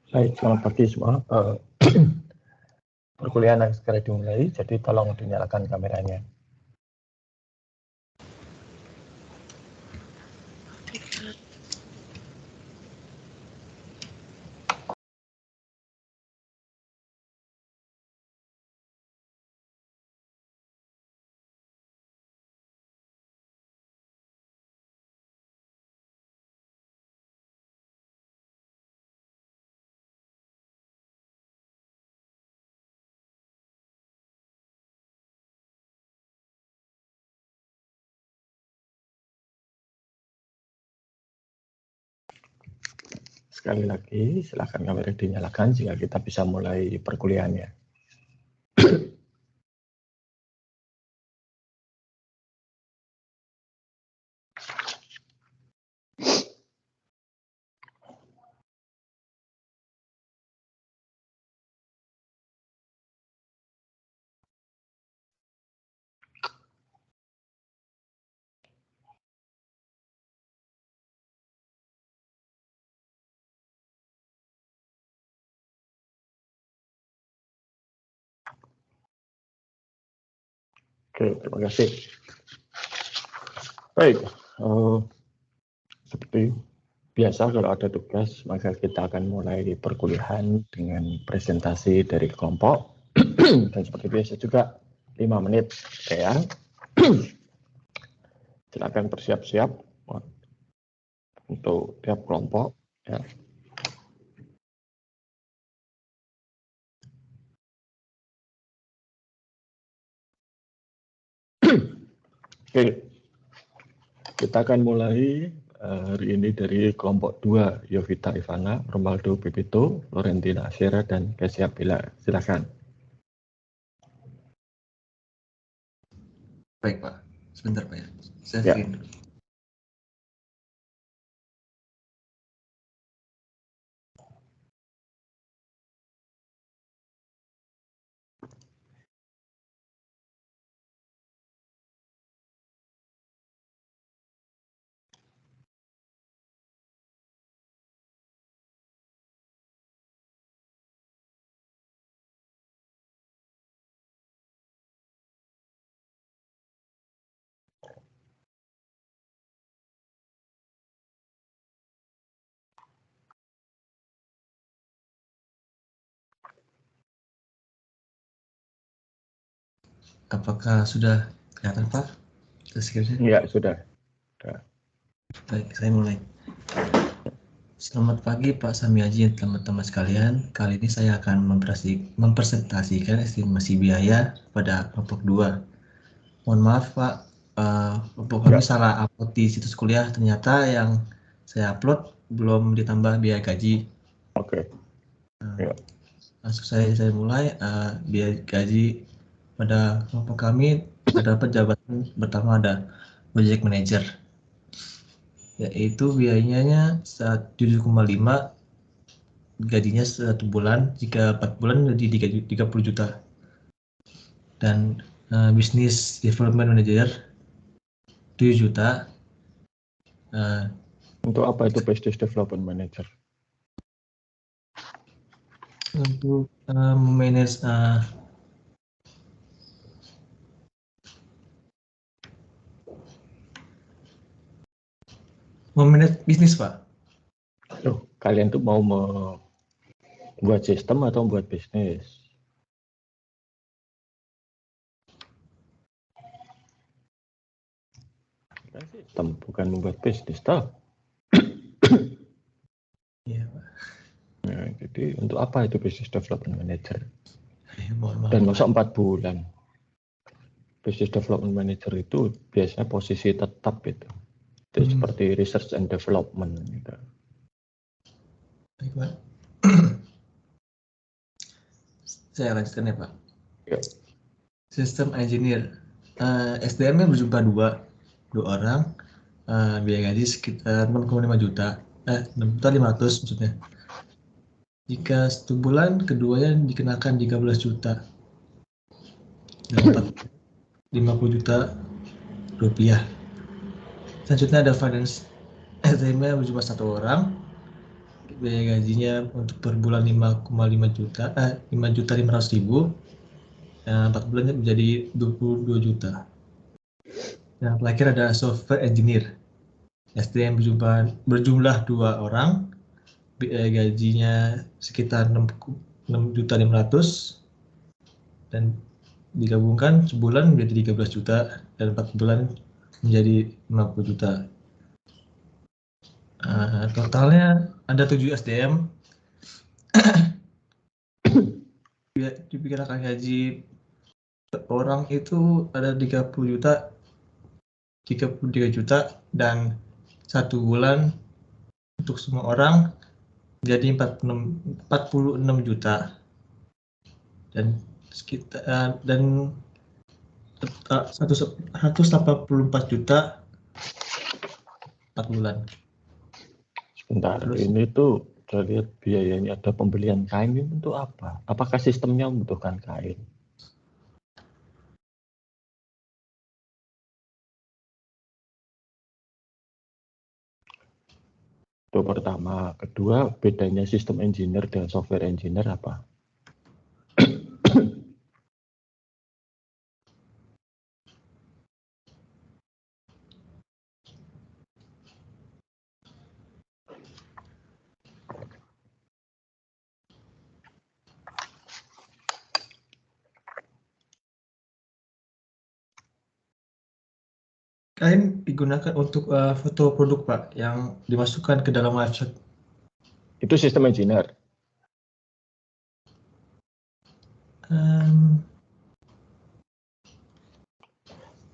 Baik, selamat pagi semua. Perkuliahan akan segera dimulai, jadi tolong dinyalakan kameranya. Sekali lagi, silakan kamera dinyalakan jika kita bisa mulai perkuliahannya. Oke, terima kasih. Baik, seperti biasa kalau ada tugas, maka kita akan mulai perkuliahan dengan presentasi dari kelompok. Dan seperti biasa juga 5 menit ya. Silakan bersiap-siap untuk tiap kelompok ya. Oke, kita akan mulai hari ini dari kelompok 2, Yovita Ivana, Romaldo Pipito, Florentina Asyera, dan Kesia Bella. Silakan. Baik Pak, sebentar Pak ya. Saya Ya. screen dulu. Apakah sudah kelihatan Pak? Ya, sudah. Baik, saya mulai. Selamat pagi Pak Samiaji dan teman-teman sekalian. Kali ini saya akan mempresentasikan estimasi biaya pada kelompok 2. Mohon maaf Pak, kelompok kami salah upload di situs kuliah. Ternyata yang saya upload belum ditambah biaya gaji. Oke. Ya. Langsung saya mulai. Biaya gaji pada kelompok kami ada jabatan pertama ada project manager, yaitu biayanya 7,5, gajinya 1 bulan, jika 4 bulan jadi 30 juta. Dan business development manager 7 juta. Untuk apa itu business development manager? Untuk memanage bisnis Pak. Loh, kalian tuh mau membuat sistem atau membuat bisnis? Sistem, bukan membuat bisnis, toh? Iya Pak. Nah, jadi untuk apa itu business development manager? Mohon maaf, Dan Pak. masa 4 bulan? Business development manager itu biasanya posisi tetap itu. Itu seperti research and development gitu. Baik Pak. Saya lanjutkan ya Pak. Ya. Sistem engineer, SDM-nya berjumlah dua orang, biaya gaji sekitar 6,5 juta, 6.500.000 maksudnya. Jika 1 bulan, keduanya dikenakan 13 juta dan 50 juta rupiah. Selanjutnya ada finance, SDM-nya berjumlah 1 orang, biaya gajinya untuk per bulan 5,5 juta, 5.500.000. 4 bulannya menjadi 22 juta. Yang terakhir ada software engineer. SDM berjumlah 2 orang, gajinya sekitar 6.500.000 dan digabungkan sebulan menjadi 13 juta dan 4 bulan menjadi 50 juta. Totalnya ada 7 SDM. Dipikirkan gaji per orang itu ada 30 juta, 33 juta, dan 1 bulan untuk semua orang jadi 46 juta dan sekitar 184 juta 4 bulan. Sebentar, Terus ini tuh saya lihat biayanya ada pembelian kain ini untuk apa? Apakah sistemnya membutuhkan kain? Itu pertama. Kedua, bedanya sistem engineer dan software engineer apa? kain digunakan untuk foto produk, Pak, yang dimasukkan ke dalam website. Itu sistem engineer.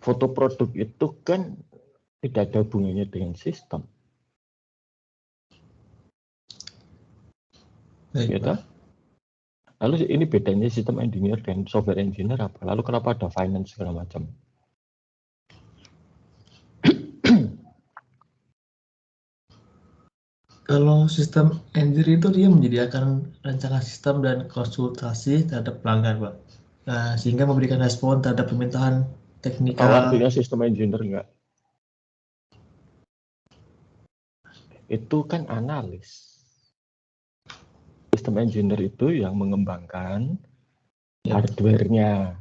Foto produk itu kan tidak ada hubungannya dengan sistem. Baik, Gitu? Pak. Lalu ini bedanya sistem engineer dan software engineer apa? Lalu kenapa ada finance segala macam? Kalau sistem engineer itu dia menyediakan rancangan sistem dan konsultasi terhadap pelanggan, Pak. Sehingga memberikan respon terhadap permintaan Tahu teknikal. artinya sistem engineer enggak? Itu kan analis. Sistem engineer itu yang mengembangkan hardware-nya.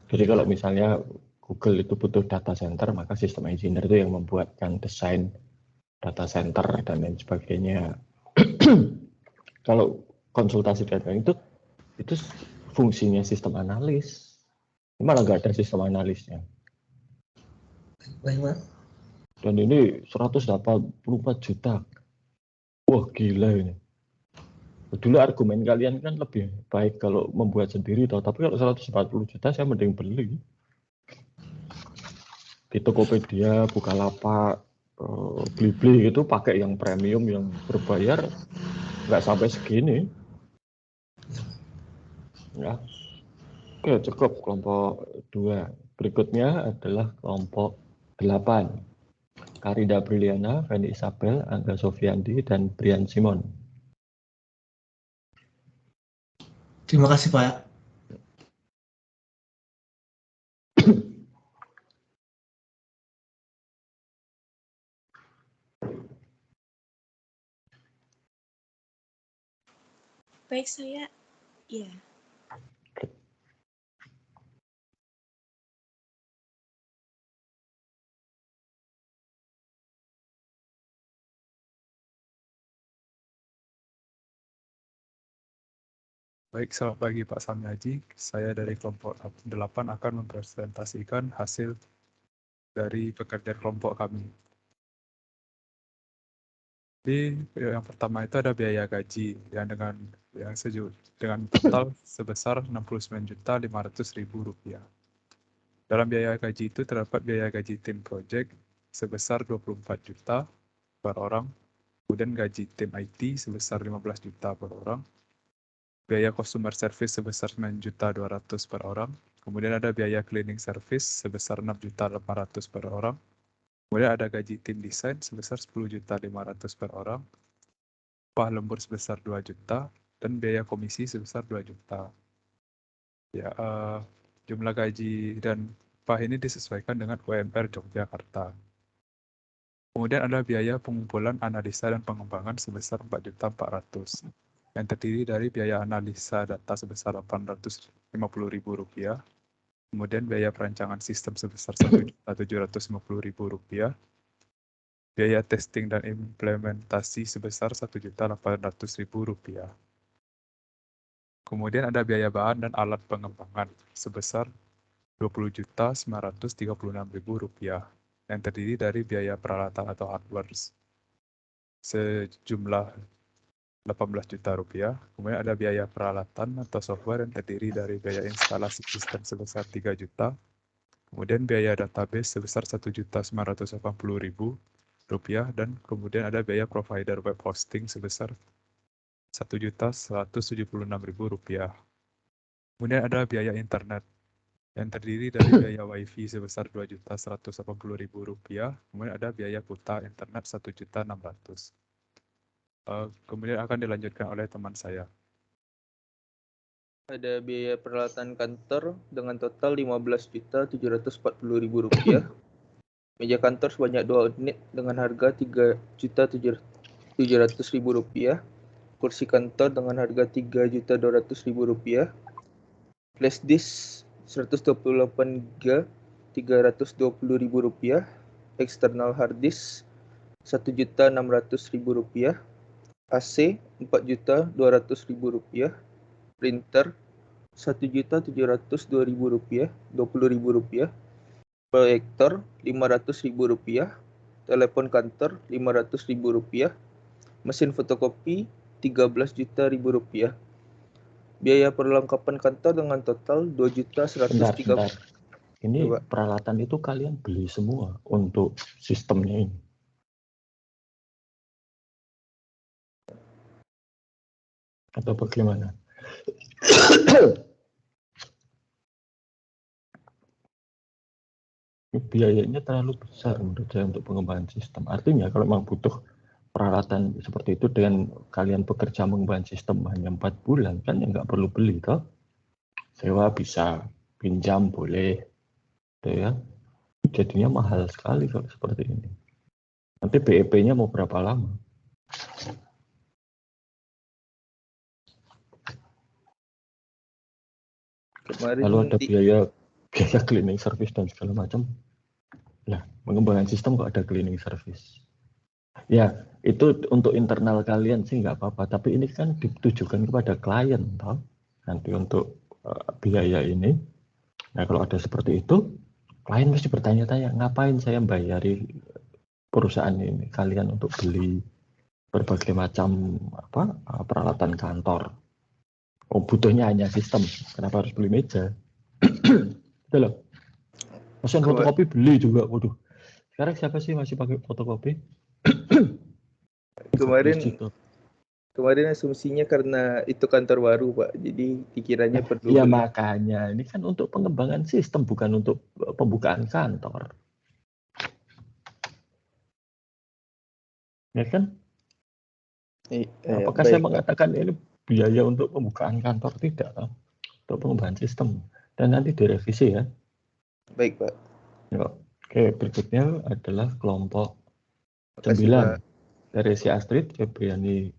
Jadi kalau misalnya Google itu butuh data center, maka sistem engineer itu yang membuatkan desain data center dan lain sebagainya. Kalau konsultasi data itu fungsinya sistem analis. Malah nggak ada sistem analisnya. Baik, Pak. Dan ini 184 juta. Wah, gila ini. Dulu argumen kalian kan lebih baik kalau membuat sendiri, tapi kalau 140 juta saya mending beli. Di Tokopedia, Bukalapak, Blibli itu pakai yang premium, yang berbayar, nggak sampai segini. Ya. Oke, cukup kelompok 2. Berikutnya adalah kelompok 8. Karida Briliana, Feni Isabel, Angga Sofiandi, dan Brian Simon. Terima kasih, Pak. Baik, saya ya. Baik, selamat pagi Pak Samyaji. Saya dari kelompok 8 akan mempresentasikan hasil dari pekerjaan kelompok kami. Jadi yang pertama itu ada biaya gaji dengan total sebesar Rp69.500.000. Dalam biaya gaji itu terdapat biaya gaji tim project sebesar 24 juta per orang, kemudian gaji tim IT sebesar 15 juta per orang, biaya customer service sebesar 9.200.000 per orang, kemudian ada biaya cleaning service sebesar 6.800.000 per orang, kemudian ada gaji tim desain sebesar 10.500.000 per orang, upah lembur sebesar 2 juta, dan biaya komisi sebesar 2 juta. Ya, jumlah gaji dan upah ini disesuaikan dengan UMR Yogyakarta. Kemudian ada biaya pengumpulan, analisa, dan pengembangan sebesar 4.400.000 yang terdiri dari biaya analisa data sebesar Rp850.000, kemudian biaya perancangan sistem sebesar Rp1.750.000, biaya testing dan implementasi sebesar Rp1.800.000. Kemudian ada biaya bahan dan alat pengembangan sebesar Rp20.936.000 yang terdiri dari biaya peralatan atau hardware sejumlah Rp18 juta. Kemudian ada biaya peralatan atau software yang terdiri dari biaya instalasi sistem sebesar Rp3 juta. Kemudian biaya database sebesar Rp1.980.000 dan kemudian ada biaya provider web hosting sebesar Rp1.176.000. Kemudian ada biaya internet yang terdiri dari biaya wifi sebesar Rp2.180.000. Kemudian ada biaya kuota internet Rp1.600.000. Kemudian akan dilanjutkan oleh teman saya. Ada biaya peralatan kantor dengan total Rp15.740.000. Meja kantor sebanyak 2 unit dengan harga Rp3.700.000. Kursi kantor dengan harga Rp3.200.000. Flash disk 128 GB Rp320.000. Eksternal hard disk Rp1.600.000. AC Rp4.200.000. Printer Rp1.702.020. Proyektor Rp500.000. Telepon kantor Rp500.000. Mesin fotokopi Rp13.000.000. Biaya perlengkapan kantor dengan total Rp2.130.000. Bentar. Ini Coba. peralatan itu kalian beli semua untuk sistemnya ini. Atau bagaimana? Biayanya terlalu besar menurut saya untuk pengembangan sistem. Artinya kalau memang butuh peralatan seperti itu dengan kalian bekerja mengembangkan sistem hanya 4 bulan, kan ya nggak perlu beli toh. Sewa bisa, pinjam boleh, gitu ya. Jadinya mahal sekali kalau seperti ini. Nanti BEP-nya mau berapa lama? Kemarin Lalu ada biaya cleaning service dan segala macam. Nah, pengembangan sistem kok ada cleaning service. Ya, itu untuk internal kalian sih nggak apa-apa. Tapi ini kan ditujukan kepada klien, toh. Nanti untuk biaya ini. Nah, kalau ada seperti itu, klien mesti bertanya-tanya, ngapain saya bayari perusahaan ini kalian untuk beli berbagai macam peralatan kantor. Oh, butuhnya hanya sistem. Kenapa harus beli meja? Gitu loh. Mesin fotokopi beli juga. Waduh. Sekarang siapa sih masih pakai fotokopi? Kemarin asumsinya karena itu kantor baru, Pak. Jadi dikiranya perlu ya beli. Makanya ini kan untuk pengembangan sistem, bukan untuk pembukaan kantor. Ya kan? Apakah saya mengatakan ini biaya untuk pembukaan kantor? Tidak, untuk pengembangan sistem. Dan nanti direvisi ya. Baik, Pak. Oke, berikutnya adalah kelompok 9 dari si Astrid, Febriani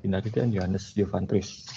Binari, dan Yohanes Jovantris.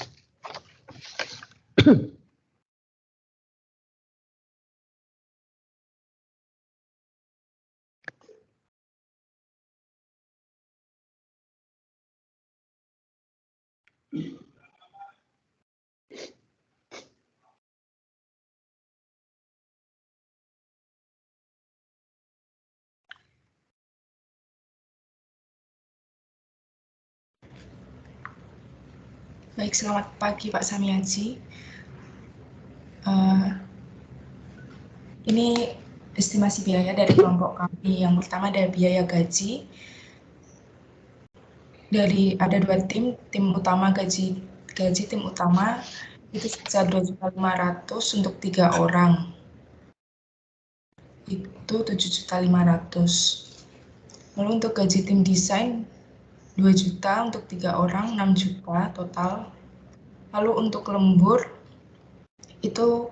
Baik, selamat pagi Pak Samiaji. Ini estimasi biaya dari kelompok kami. Yang pertama ada biaya gaji. Ada 2 tim utama gaji tim utama itu sebesar 2.500.000 untuk 3 orang. Itu 7.500.000. Lalu untuk gaji tim desain 2 juta untuk 3 orang, 6 juta total. Lalu untuk lembur itu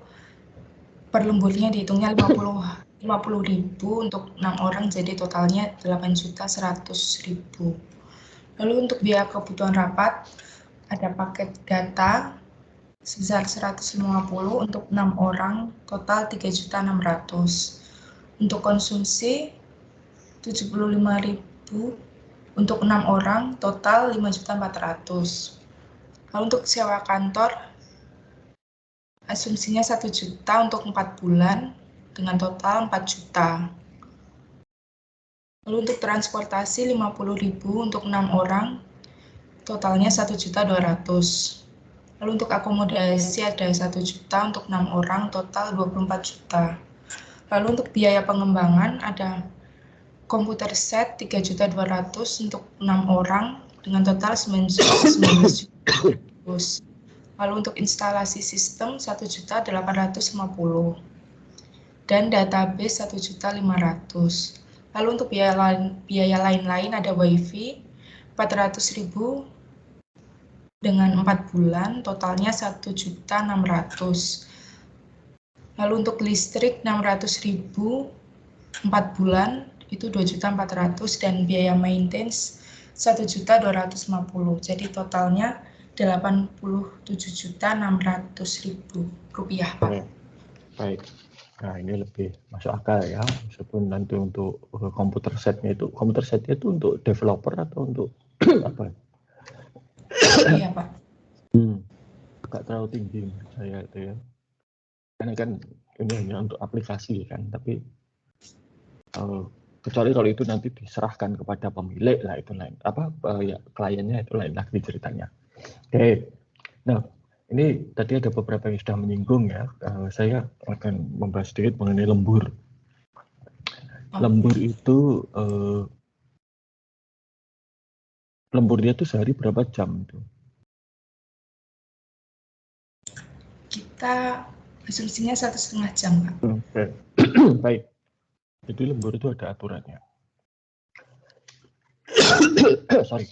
per lemburnya dihitungnya 50.000 untuk 6 orang, jadi totalnya 8.100.000. Lalu untuk biaya kebutuhan rapat, ada paket data sebesar 150 untuk 6 orang, total 3.600.000. Untuk konsumsi 75.000 untuk 6 orang, total 5.400.000. Lalu untuk sewa kantor, asumsinya 1 juta untuk 4 bulan, dengan total 4 juta. Lalu untuk transportasi 50.000 untuk 6 orang, totalnya 1.200.000. Lalu untuk akomodasi ada 1 juta untuk 6 orang, total 24 juta. Lalu untuk biaya pengembangan ada komputer set 3.200.000 untuk 6 orang, dengan total 19 juta. Lalu untuk instalasi sistem 1.850.000 dan database 1.500.000. Lalu untuk biaya lain-lain ada wifi 400.000 dengan 4 bulan, totalnya 1.600.000. Lalu untuk listrik 600.000 4 bulan itu 2.400.000 dan biaya maintenance 1.250.000. Jadi totalnya 87.600.000 rupiah, Pak. Baik. Nah, ini lebih masuk akal ya. Meskipun nanti untuk komputer setnya itu untuk developer atau untuk apa? Iya, Pak. Agak terlalu tinggi menurut saya itu ya. Karena kan ini hanya untuk aplikasi kan, tapi kecuali kalau itu nanti diserahkan kepada pemilik lah, itu lain. Ya kliennya itu lain lagi ceritanya. Oke. Nah, ini tadi ada beberapa yang sudah menyinggung ya. Saya akan membahas sedikit mengenai lembur. Lembur itu lemburnya itu sehari berapa jam itu? Kita asumsinya 1,5 jam, Pak. Oke. Baik. Jadi lembur itu ada aturannya. Sorry.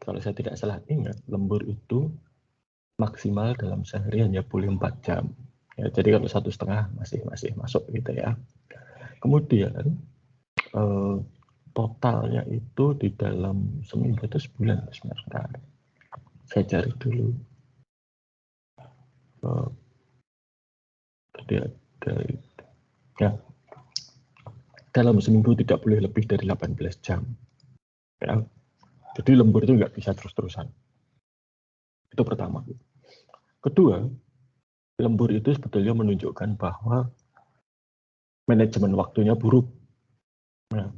Kalau saya tidak salah ingat, lembur itu maksimal dalam sehari hanya boleh 4 jam. Ya, jadi kalau 1,5 masih masuk gitu ya. Kemudian totalnya itu di dalam seminggu itu sebulan. Sebentar. Saya cari dulu. Ya, dalam seminggu tidak boleh lebih dari 18 jam. Ya. Jadi lembur itu nggak bisa terus-terusan. Itu pertama. Kedua, lembur itu sebetulnya menunjukkan bahwa manajemen waktunya buruk. Nah,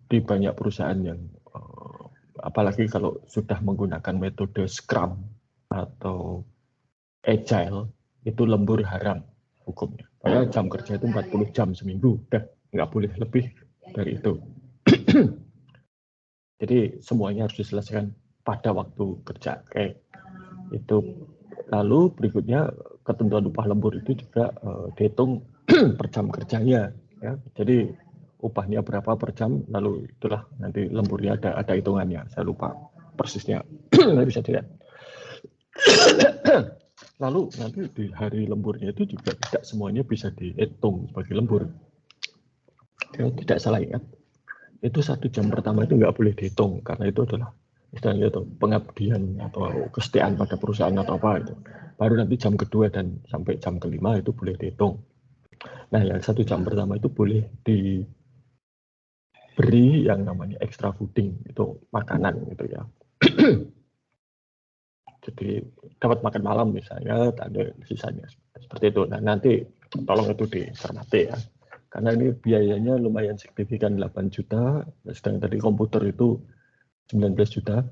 di banyak perusahaan yang apalagi kalau sudah menggunakan metode Scrum atau Agile, itu lembur haram hukumnya. Padahal jam kerja itu 40 jam seminggu, udah nggak boleh lebih dari itu. Jadi semuanya harus diselesaikan pada waktu kerja. Oke. Itu. Lalu berikutnya ketentuan upah lembur itu juga dihitung per jam kerjanya. Ya. Jadi upahnya berapa per jam, lalu itulah nanti lemburnya ada hitungannya. Saya lupa persisnya, nggak bisa dilihat. Lalu nanti di hari lemburnya itu juga tidak semuanya bisa dihitung sebagai lembur. Ya, tidak salah ingat. Itu 1 jam pertama itu nggak boleh dihitung karena itu adalah istilahnya itu pengabdian atau kesetiaan pada perusahaan atau apa itu. Baru nanti jam kedua dan sampai jam kelima itu boleh dihitung. Nah, yang 1 jam pertama itu boleh diberi yang namanya extra fooding, itu makanan gitu ya. Jadi dapat makan malam misalnya, ada sisanya seperti itu. Nah, nanti tolong itu dicermati ya. Karena ini biayanya lumayan signifikan 8 juta, sedang tadi komputer itu 19 juta.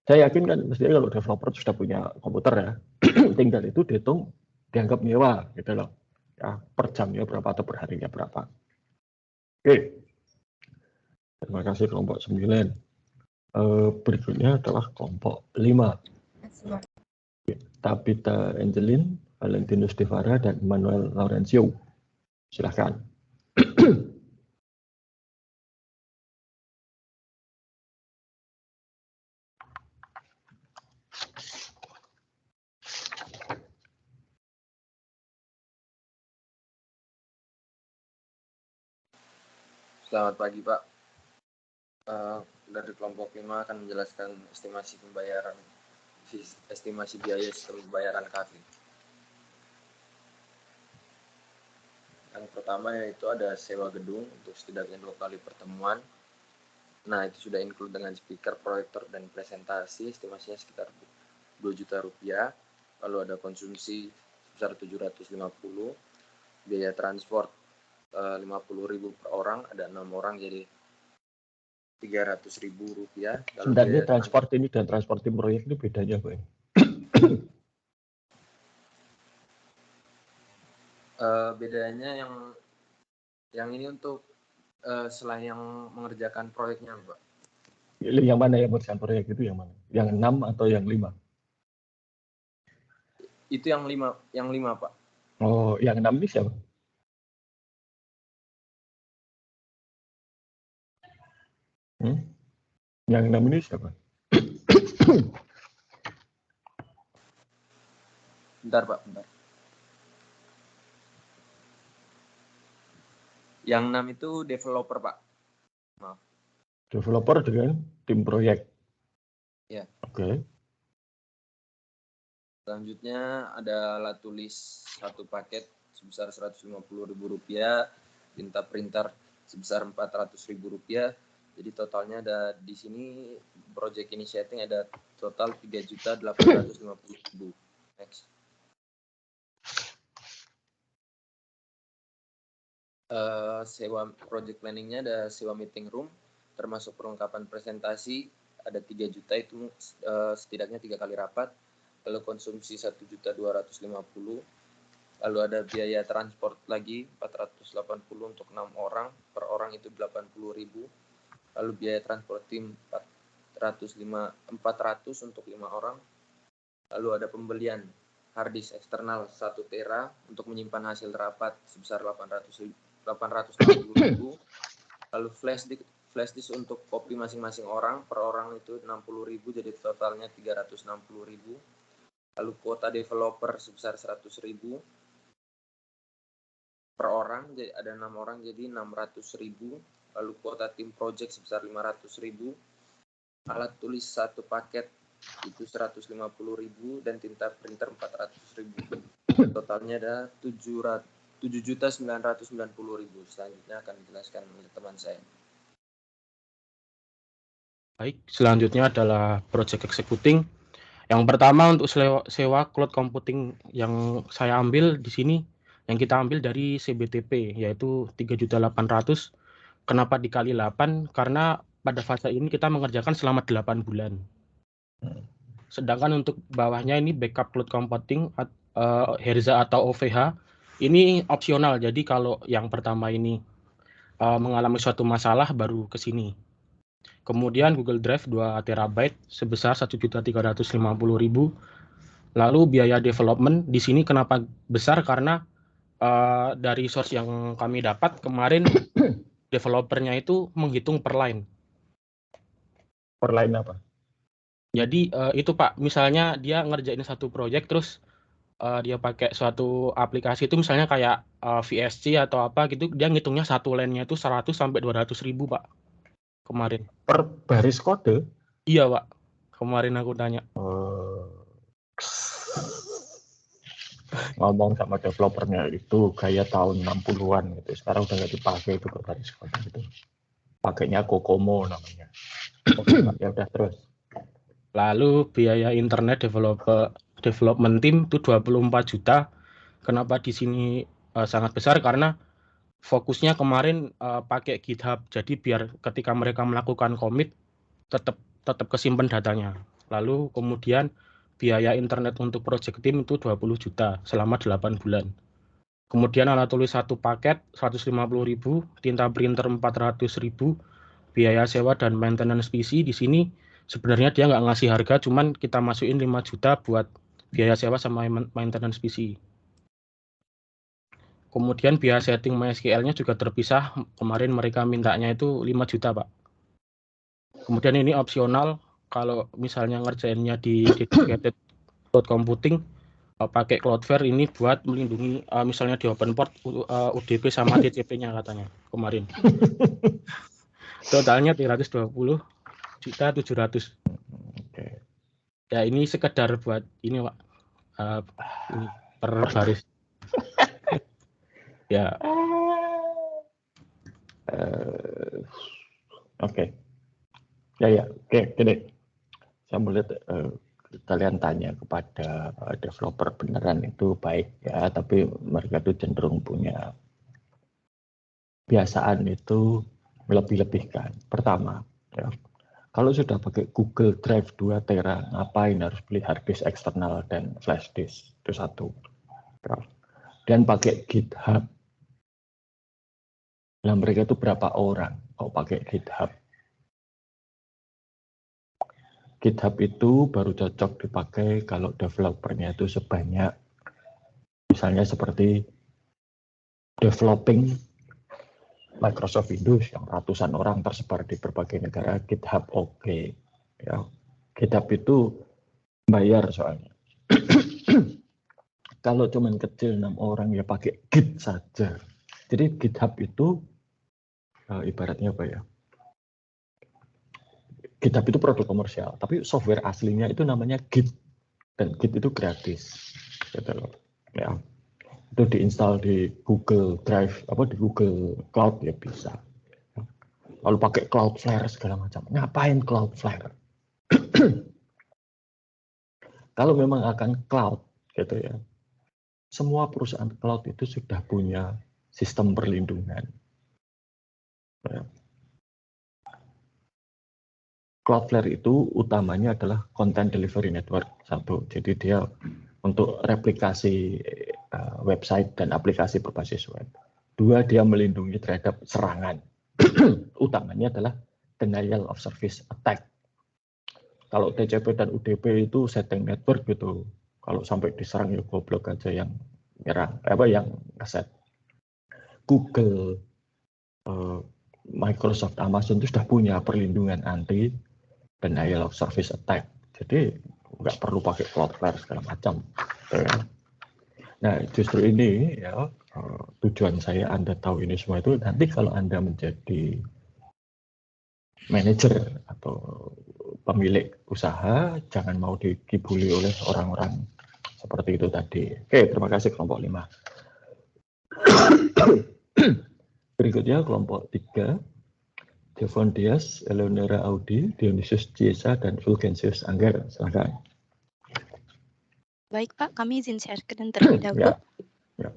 Saya yakin kan mestinya kalau developer sudah punya komputer ya, tinggal itu dihitung dianggap nyewa gitu loh. Ya, per jamnya berapa atau per harinya berapa. Oke. Terima kasih kelompok 9. Berikutnya adalah kelompok 5. Tabitha Angelin, Valentinus Devara, dan Manuel Laurencio. Silakan. Selamat pagi, Pak. Dari kelompok 5 akan menjelaskan estimasi biaya sistem pembayaran KAFI. Yang pertama yaitu ada sewa gedung untuk setidaknya 2 kali pertemuan. Nah, itu sudah include dengan speaker, proyektor, dan presentasi, estimasinya sekitar 2 juta rupiah. Lalu ada konsumsi sebesar 750, biaya transport 50.000 per orang, ada 6 orang jadi 300.000 rupiah. Sebenarnya transport ini dan transport tim proyek ini bedanya apa ini? Bedanya yang ini untuk selain yang mengerjakan proyeknya, Pak. Yang mana yang mengerjakan proyek itu yang mana? Yang 6 atau yang 5? Itu yang 5, Pak. Oh, yang 6 ini siapa? Yang 6 ini siapa? Bentar, Pak, bentar. Yang 6 itu developer, Pak. Maaf. Developer dengan tim proyek. Ya. Oke. Selanjutnya ada alat tulis 1 paket sebesar Rp150.000, tinta printer sebesar Rp400.000. Jadi totalnya ada di sini project initiating ada total 3.850.000. Next. Sewa project planningnya ada sewa meeting room termasuk perlengkapan presentasi ada 3 juta itu setidaknya 3 kali rapat. Lalu konsumsi 1.250.000. Lalu ada biaya transport lagi 480 untuk 6 orang, per orang itu 80.000. Lalu biaya transport tim 400 untuk 5 orang. Lalu ada pembelian harddisk eksternal 1 tera untuk menyimpan hasil rapat sebesar 880.000. Lalu flash disk untuk kopi masing-masing orang, per orang itu 60.000, jadi totalnya 360.000. Lalu kuota developer sebesar 100.000 per orang, jadi ada 6 orang jadi 600.000. Lalu kuota tim project sebesar 500.000. Alat tulis 1 paket itu 150.000 dan tinta printer 400.000. Totalnya ada 7.990.000. Selanjutnya akan dijelaskan oleh teman saya. Baik, selanjutnya adalah project executing. Yang pertama untuk sewa cloud computing yang saya ambil di sini, yang kita ambil dari CBTP, yaitu 3.800.000. Kenapa dikali 8? Karena pada fase ini kita mengerjakan selama 8 bulan. Sedangkan untuk bawahnya ini backup cloud computing, Herza atau OVH, ini opsional. Jadi kalau yang pertama ini mengalami suatu masalah baru ke sini. Kemudian Google Drive 2 TB sebesar 1.350.000. Lalu biaya development di sini kenapa besar? Karena dari source yang kami dapat kemarin developernya itu menghitung per line. Per line apa? Jadi itu Pak, misalnya dia ngerjain satu proyek terus dia pakai suatu aplikasi itu misalnya kayak VSC atau apa gitu, dia ngitungnya satu line-nya itu 100 sampai 200.000 Pak. Kemarin. Per baris kode? Iya Pak, kemarin aku tanya. Ngomong sama developernya itu kayak tahun 60-an gitu. Sekarang udah nggak dipakai itu per baris kode gitu. Pakainya Kokomo namanya. Ya udah terus. Lalu biaya internet development team itu 24 juta. Kenapa di sini sangat besar? Karena fokusnya kemarin pakai GitHub, jadi biar ketika mereka melakukan commit tetap kesimpan datanya. Lalu kemudian biaya internet untuk project team itu 20 juta selama 8 bulan. Kemudian alat tulis 1 paket 150.000, tinta printer 400.000, biaya sewa dan maintenance PC di sini sebenarnya dia nggak ngasih harga, cuman kita masukin 5 juta buat biaya sewa sama maintenance PC. Kemudian biaya setting MySQL-nya juga terpisah. Kemarin mereka mintanya itu 5 juta, Pak. Kemudian ini opsional kalau misalnya ngerjainnya di dedicated cloud computing, pakai Cloudflare ini buat melindungi misalnya di OpenPort, UDP sama TCP-nya katanya. kemarin. Totalnya 320.700.000. Oke. Ya ini sekedar buat ini Pak. Ini per baris. Ya. Oke. Ya. Oke, gini. Saya melihat kalian tanya kepada developer beneran itu baik ya, tapi mereka itu cenderung punya kebiasaan itu melebih-lebihkan. Pertama, ya, kalau sudah pakai Google Drive 2 Tera, ngapain harus beli hard disk eksternal dan flash disk? Itu satu. Ya. Dan pakai GitHub. Nah, mereka itu berapa orang kalau pakai GitHub? GitHub itu baru cocok dipakai kalau developernya itu sebanyak, misalnya seperti developing Microsoft Windows yang ratusan orang tersebar di berbagai negara. GitHub oke. Ya. GitHub itu bayar soalnya. Kalau cuman kecil 6 orang ya pakai Git saja. Jadi GitHub itu ibaratnya apa ya? GitHub itu produk komersial, tapi software aslinya itu namanya Git, dan Git itu gratis, gitu loh. Ya, itu diinstal di Google Drive, di Google Cloud ya bisa. Lalu pakai Cloudflare segala macam. Ngapain Cloudflare? Kalau memang akan cloud, gitu ya. Semua perusahaan cloud itu sudah punya sistem perlindungan. Ya. Cloudflare itu utamanya adalah content delivery network satu. Jadi dia untuk replikasi website dan aplikasi berbasis web. Dua, dia melindungi terhadap serangan. Utamanya adalah denial of service attack. Kalau TCP dan UDP itu setting network gitu. Kalau sampai diserang ya goblok aja yang nyerang, yang ngeset. Google, Microsoft, Amazon itu sudah punya perlindungan anti denial of service attack. Jadi nggak perlu pakai Cloudflare segala macam. Nah, justru ini ya tujuan saya Anda tahu ini semua itu nanti kalau Anda menjadi manajer atau pemilik usaha, jangan mau dikibuli oleh orang-orang seperti itu tadi. Oke, terima kasih kelompok 5. Berikutnya kelompok 3. Devon Dias, Eleonora Audi, Dionysius Ciesa, dan Fulgensius Angger. Silakan. Baik Pak, kami izin share screen terlebih dahulu. Ya.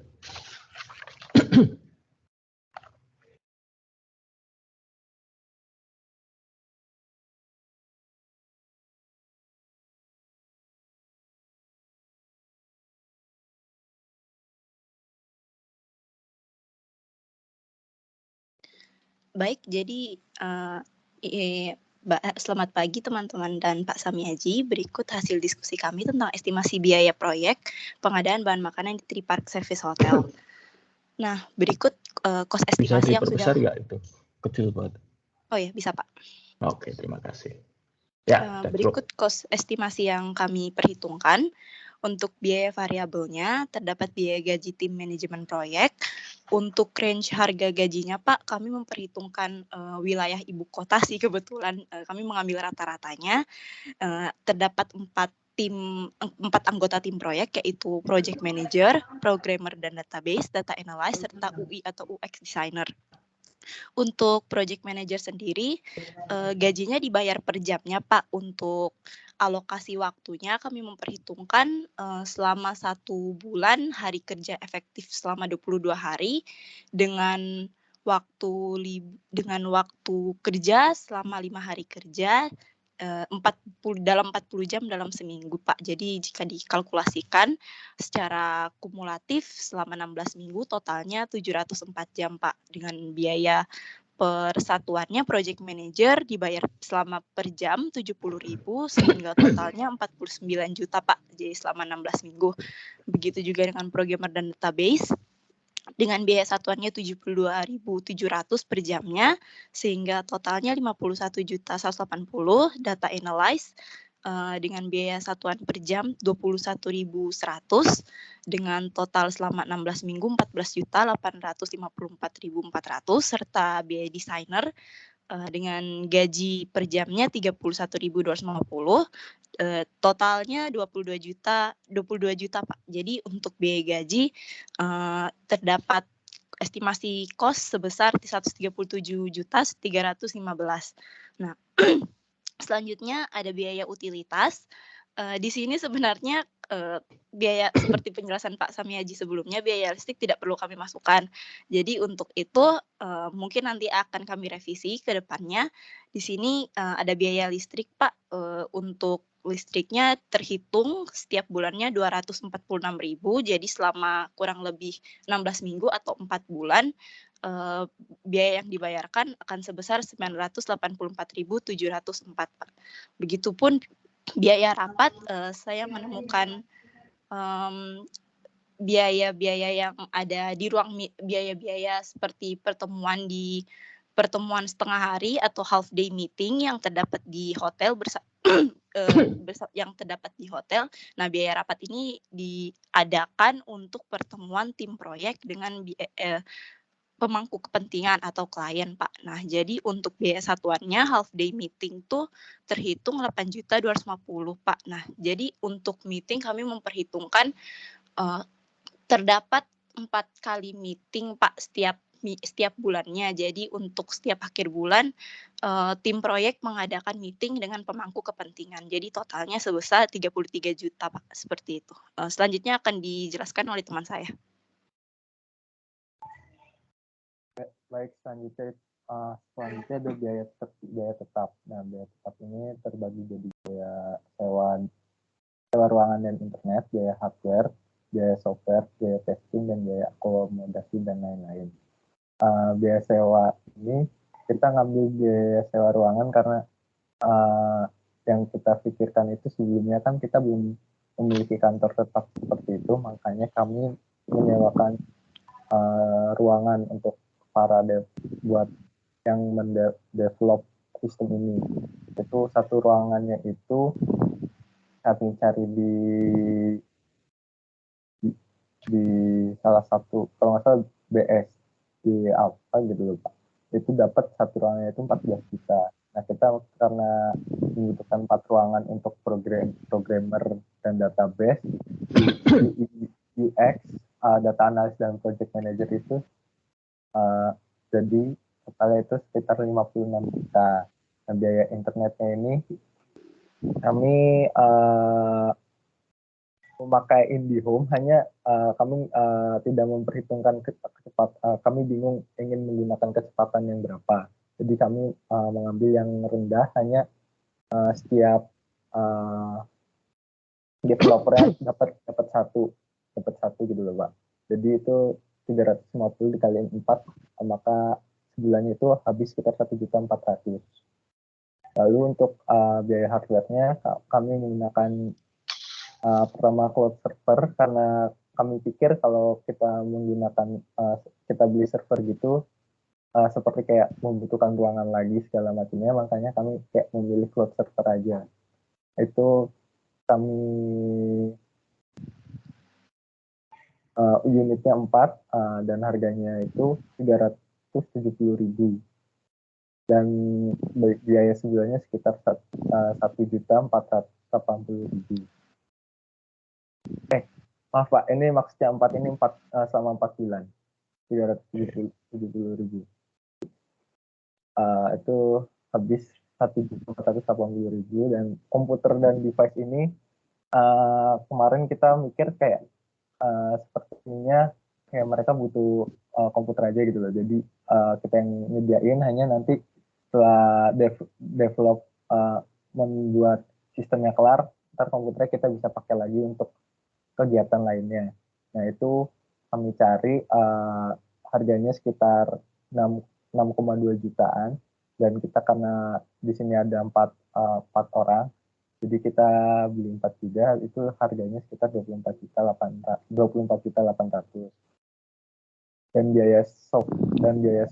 Baik, jadi selamat pagi teman-teman dan Pak Samiaji. Berikut hasil diskusi kami tentang estimasi biaya proyek pengadaan bahan makanan di Tripark Service Hotel. Nah, berikut kos estimasi yang sudah... Bisa diperbesar nggak itu? Kecil banget. Oh ya, bisa Pak. Oke, terima kasih. Ya, berikut kos estimasi yang kami perhitungkan. Untuk biaya variabelnya, terdapat biaya gaji tim manajemen proyek. Untuk range harga gajinya, Pak, kami memperhitungkan wilayah ibu kota sih kebetulan. Kami mengambil rata-ratanya. Terdapat 4 anggota tim proyek, yaitu project manager, programmer dan database, data analyst, serta UI atau UX designer. Untuk project manager sendiri, gajinya dibayar per jamnya, Pak. Untuk alokasi waktunya kami memperhitungkan selama 1 bulan hari kerja efektif selama 22 hari dengan waktu kerja selama 5 hari kerja dalam 40 jam dalam seminggu, Pak. Jadi jika dikalkulasikan secara kumulatif selama 16 minggu totalnya 704 jam, Pak. Dengan biaya persatuannya project manager dibayar selama per jam 70.000 sehingga totalnya 49 juta, Pak. Jadi selama 16 minggu. Begitu juga dengan programmer dan database dengan biaya satuannya 72.700 per jamnya sehingga totalnya 51.180. Data analyst dengan biaya satuan per jam 21.100 dengan total selama 16 minggu 14.854.400 serta biaya desainer dengan gaji per jamnya 31.250, totalnya 22 juta Pak. Jadi untuk biaya gaji terdapat estimasi kos sebesar 137.315. Nah, selanjutnya ada biaya utilitas. Di sini sebenarnya biaya seperti penjelasan Pak Sami Haji sebelumnya, biaya listrik tidak perlu kami masukkan. Jadi untuk itu mungkin nanti akan kami revisi ke depannya. Di sini ada biaya listrik Pak, untuk listriknya terhitung setiap bulannya 246.000, jadi selama kurang lebih 16 minggu atau 4 bulan biaya yang dibayarkan akan sebesar 984.704 Pak. Begitupun biaya rapat, saya menemukan biaya-biaya yang ada di ruang biaya-biaya seperti pertemuan setengah hari atau half day meeting yang terdapat di hotel yang terdapat di hotel. Nah, biaya rapat ini diadakan untuk pertemuan tim proyek dengan pemangku kepentingan atau klien, Pak. Nah, jadi untuk biaya satuannya half day meeting tuh terhitung 8.250, Pak. Nah, jadi untuk meeting kami memperhitungkan terdapat 4 kali meeting, Pak, setiap bulannya. Jadi untuk setiap akhir bulan tim proyek mengadakan meeting dengan pemangku kepentingan. Jadi totalnya sebesar 33 juta, Pak. Seperti itu. Selanjutnya akan dijelaskan oleh teman saya. Baik, selanjutnya ada biaya tetap. Nah, biaya tetap ini terbagi jadi biaya sewa ruangan dan internet, biaya hardware, biaya software, biaya testing, dan biaya akomodasi dan lain-lain. Biaya sewa ini kita ngambil biaya sewa ruangan karena yang kita pikirkan itu sebelumnya kan kita belum memiliki kantor tetap seperti itu, makanya kami menyewakan ruangan untuk para buat yang mendevelop sistem ini. Itu satu ruangannya itu kami cari di salah satu, kalau nggak salah BS di apa gitu loh Pak. Itu dapat satu ruangannya itu 14 juta. Nah, kita karena membutuhkan 4 ruangan untuk programmer dan database, UX, data analis dan project manager itu jadi totalnya itu sekitar 56 juta. Nah, biaya internetnya ini kami memakai IndiHome, hanya kami tidak memperhitungkan kecepatan. Kami bingung ingin menggunakan kecepatan yang berapa. Jadi kami mengambil yang rendah, hanya setiap developernya dapat satu gitu loh Pak. Jadi itu 350 dikaliin 4, maka sebulannya itu habis sekitar 1.400.000. Lalu untuk biaya hardware-nya kami menggunakan pertama cloud server, karena kami pikir kalau kita menggunakan kita beli server gitu seperti kayak membutuhkan ruangan lagi segala macamnya, makanya kami kayak memilih cloud server aja. Itu kami unitnya 4 dan harganya itu 370.000 dan biaya sebulannya sekitar 1.480.000. Maaf Pak, ini maksudnya 4 ini 4 selama 4 bulan 370.000. Itu habis 1.480.000. Dan komputer dan device ini kemarin kita mikir kayak sepertinya kayak mereka butuh komputer aja gitu loh. Jadi kita yang nyediain, hanya nanti setelah develop membuat sistemnya kelar, ntar komputernya kita bisa pakai lagi untuk kegiatan lainnya. Nah, itu kami cari harganya sekitar 6,2 jutaan, dan kita karena di sini ada 4 orang, jadi kita beli 4 juga, itu harganya sekitar 24.800. Dan biaya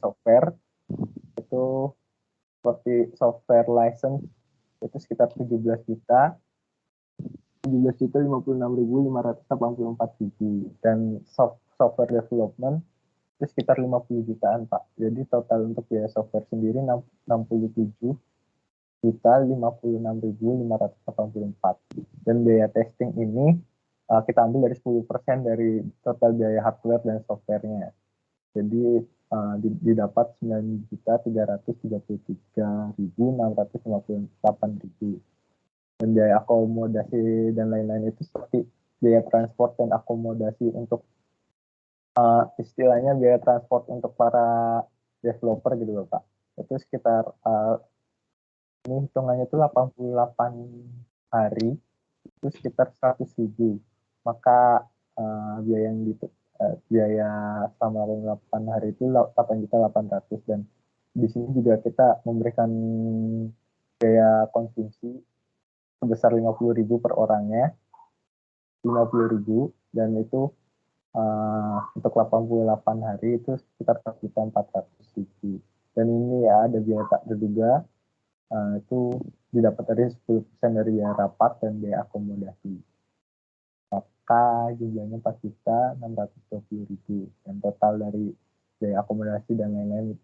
software itu seperti software license itu sekitar 17.56.584 dan software development itu sekitar 50 jutaan Pak. Jadi total untuk biaya software sendiri 67.056.584 dan biaya testing ini kita ambil dari 10% dari total biaya hardware dan softwarenya. Jadi didapat 9.333.658.000 dan biaya akomodasi dan lain-lain itu seperti biaya transport dan akomodasi untuk istilahnya biaya transport untuk para developer gitu Pak. Itu sekitar ini hitungannya itu 88 hari itu sekitar 100.000. Maka biaya yang biaya selama 8 hari itu 8.800.000 dan di sini juga kita memberikan biaya konsumsi sebesar 50.000 per orangnya, 50.000 dan itu untuk 88 hari itu sekitar 1.400.000 dan ini ya ada biaya tak terduga itu didapat dari 10% dari biaya rapat dan biaya akomodasi. Maka jumlahnya 4.620.000 dan total dari biaya akomodasi dan lain-lain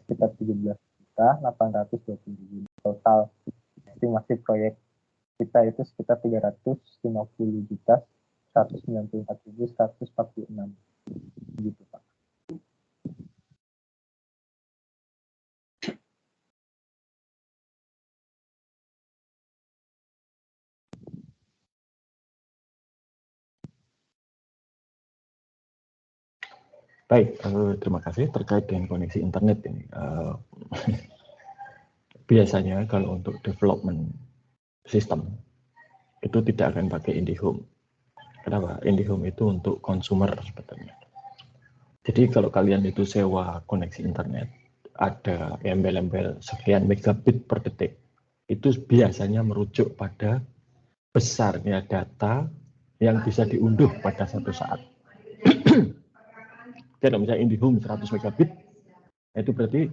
sekitar 17.820.000. Total estimasi proyek kita itu sekitar 350.194.146 gitu Pak. Baik, terima kasih terkait dengan koneksi internet ini. Biasanya kalau untuk development sistem itu tidak akan pakai IndiHome. Kenapa? IndiHome itu untuk consumer sebetulnya. Jadi kalau kalian itu sewa koneksi internet, ada embel-embel sekian megabit per detik, itu biasanya merujuk pada besarnya data yang bisa diunduh pada satu saat. Jadi misalnya IndiHome 100 megabit, itu berarti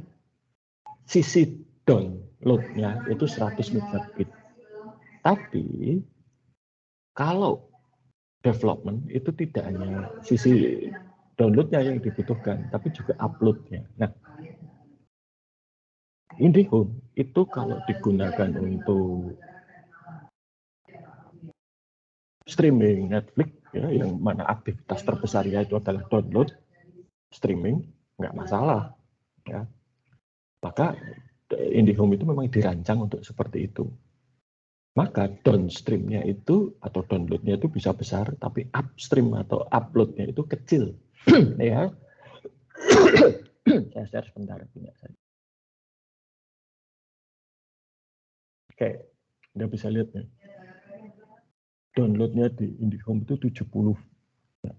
sisi downloadnya itu 100 megabit. Tapi kalau development itu tidak hanya sisi downloadnya yang dibutuhkan, tapi juga uploadnya. Nah, IndiHome itu kalau digunakan untuk streaming Netflix, ya, yang mana aktivitas terbesarnya itu adalah download, streaming, nggak masalah. Ya. Maka IndiHome itu memang dirancang untuk seperti itu. Maka downstreamnya itu atau downloadnya itu bisa besar, tapi upstream atau uploadnya itu kecil. Ya, saya share sebentar punya saya. Oke, Anda bisa lihat ya. Downloadnya di IndiHome itu 70,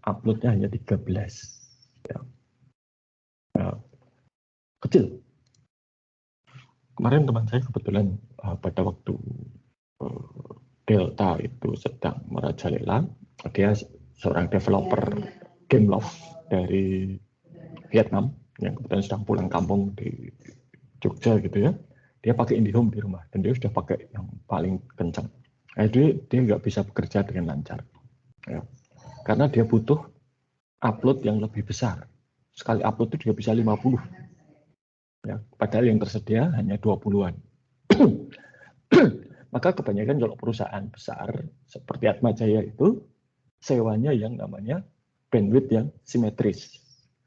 uploadnya hanya 13. Ya. Nah, kecil. Kemarin teman saya kebetulan pada waktu Delta itu sedang merajalela, dia seorang developer Gameloft dari Vietnam yang kebetulan sedang pulang kampung di Jogja gitu ya. Dia pakai IndiHome di rumah dan dia sudah pakai yang paling kencang. Dia nggak bisa bekerja dengan lancar, ya. Karena dia butuh upload yang lebih besar. Sekali upload itu juga bisa 50. Ya, padahal yang tersedia hanya 20-an. Maka kebanyakan kalau perusahaan besar seperti Atmajaya itu sewanya yang namanya bandwidth yang simetris.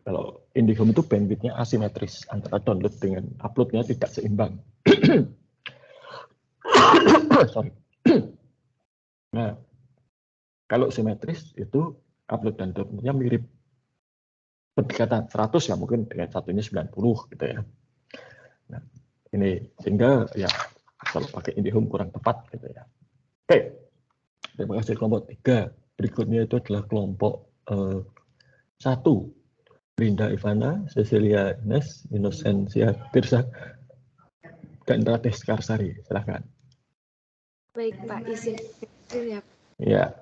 Kalau IndiHome itu bandwidthnya asimetris, antara download dengan uploadnya tidak seimbang. Sorry. Nah, kalau simetris itu upload dan downloadnya mirip. Pendekatan 100 ya mungkin dengan satunya 90 gitu ya. Nah, ini sehingga ya kalau pakai IndiHome kurang tepat gitu ya. Oke, terima kasih kelompok 3. Berikutnya itu adalah kelompok 1. Rinda Ivana, Cecilia Ines, Inosensia Tirsa, dan Ratih Skarsari. Silakan. Baik Pak, izin ya. Ya.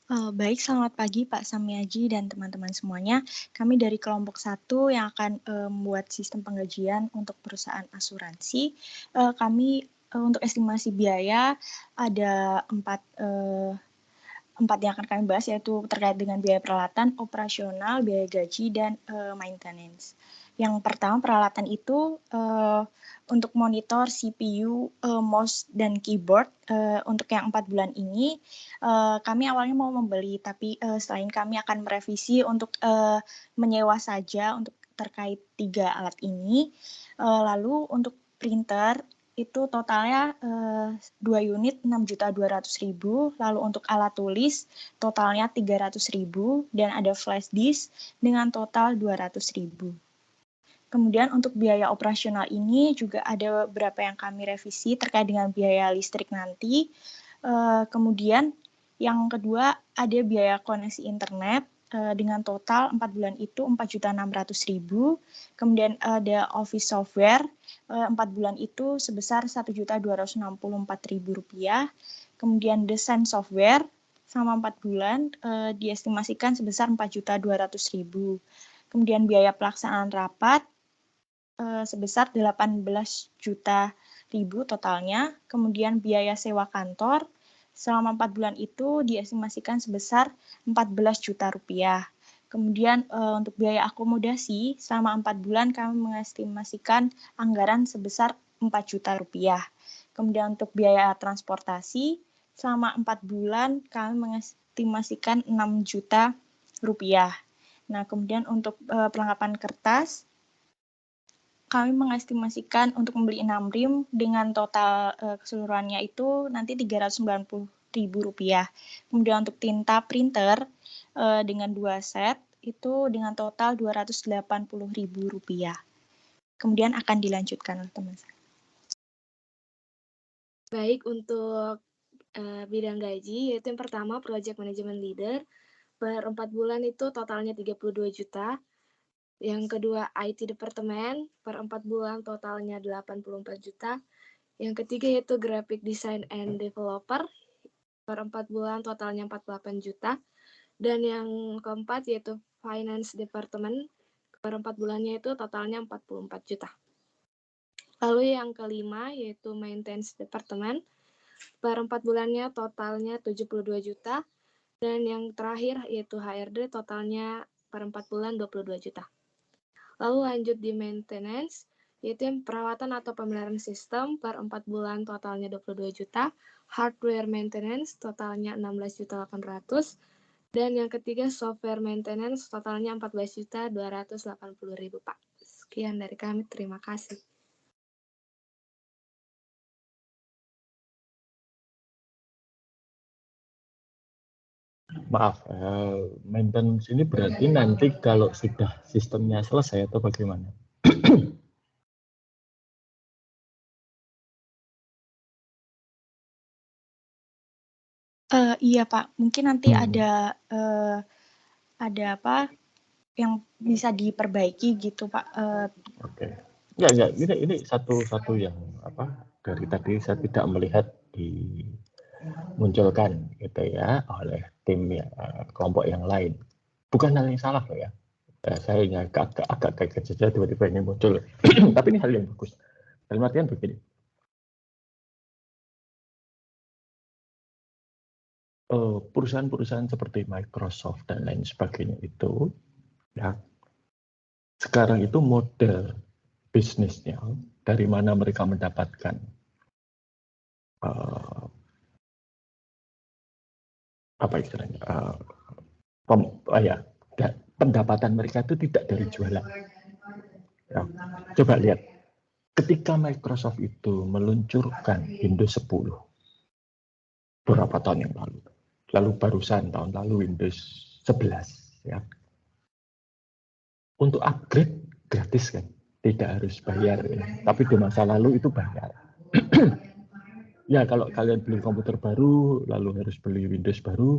Baik, selamat pagi Pak Samiaji dan teman-teman semuanya. Kami dari kelompok 1 yang akan membuat sistem penggajian untuk perusahaan asuransi. Kami untuk estimasi biaya ada 4 yang akan kami bahas, yaitu terkait dengan biaya peralatan, operasional, biaya gaji, dan maintenance. Yang pertama, peralatan itu untuk monitor, CPU, mouse, dan keyboard. Untuk yang 4 bulan ini, kami awalnya mau membeli, tapi setelah ini kami akan merevisi untuk menyewa saja untuk terkait 3 alat ini. Lalu untuk printer, itu totalnya 2 unit 6.200.000, lalu untuk alat tulis totalnya 300.000, dan ada flash disk dengan total 200.000. Kemudian untuk biaya operasional ini juga ada beberapa yang kami revisi terkait dengan biaya listrik nanti. Kemudian yang kedua ada biaya koneksi internet dengan total 4 bulan itu 4.600.000. Kemudian ada office software 4 bulan itu sebesar Rp1.264.000. Kemudian desain software selama 4 bulan diestimasikan sebesar Rp4.200.000. Kemudian biaya pelaksanaan rapat sebesar 18 juta ribu totalnya. Kemudian biaya sewa kantor selama 4 bulan itu diestimasikan sebesar 14 juta rupiah. Kemudian untuk biaya akomodasi selama 4 bulan kami mengestimasikan anggaran sebesar 4 juta rupiah. Kemudian untuk biaya transportasi selama 4 bulan kami mengestimasikan 6 juta rupiah. Nah, kemudian untuk perlengkapan kertas kami mengestimasikan untuk membeli 6 rim dengan total keseluruhannya itu nanti Rp390.000. Kemudian untuk tinta printer dengan 2 set itu dengan total Rp280.000. Kemudian akan dilanjutkan oleh teman saya. Baik, untuk bidang gaji, yaitu yang pertama Project Management Leader, per 4 bulan itu totalnya 32 juta. Yang kedua IT Departemen, per 4 bulan totalnya 84 juta. Yang ketiga yaitu Graphic Design and Developer, per 4 bulan totalnya 48 juta. Dan yang keempat yaitu Finance Department, per 4 bulannya itu totalnya 44 juta. Lalu yang kelima yaitu Maintenance Department, per 4 bulannya totalnya 72 juta. Dan yang terakhir yaitu HRD, totalnya per 4 bulan 22 juta. Lalu lanjut di maintenance, yaitu yang perawatan atau pemeliharaan sistem per 4 bulan totalnya 22 juta. Hardware maintenance totalnya 16.800.000. Dan yang ketiga software maintenance totalnya 14.280.000, Pak. Sekian dari kami, terima kasih. Maaf, maintenance ini berarti nanti kalau sudah sistemnya selesai atau bagaimana? Iya Pak, mungkin nanti ada apa yang bisa diperbaiki gitu Pak. Oke. Ya, ini satu yang apa dari tadi saya tidak melihat dimunculkan gitu ya oleh tim ya, kelompok yang lain. Bukan hal yang salah loh ya. Saya agak kaget saja tiba-tiba ini muncul. Tapi ini hal yang bagus. Dalam artian begini. Perusahaan-perusahaan seperti Microsoft dan lain sebagainya itu ya sekarang itu model bisnisnya dari mana mereka mendapatkan apa istilahnya pendapatan mereka itu tidak dari jualan. Ya, coba lihat ketika Microsoft itu meluncurkan Windows 10 beberapa tahun yang lalu barusan tahun lalu Windows 11 ya. Untuk upgrade gratis kan, tidak harus bayar ya. Tapi di masa lalu itu bayar. Ya kalau kalian beli komputer baru lalu harus beli Windows baru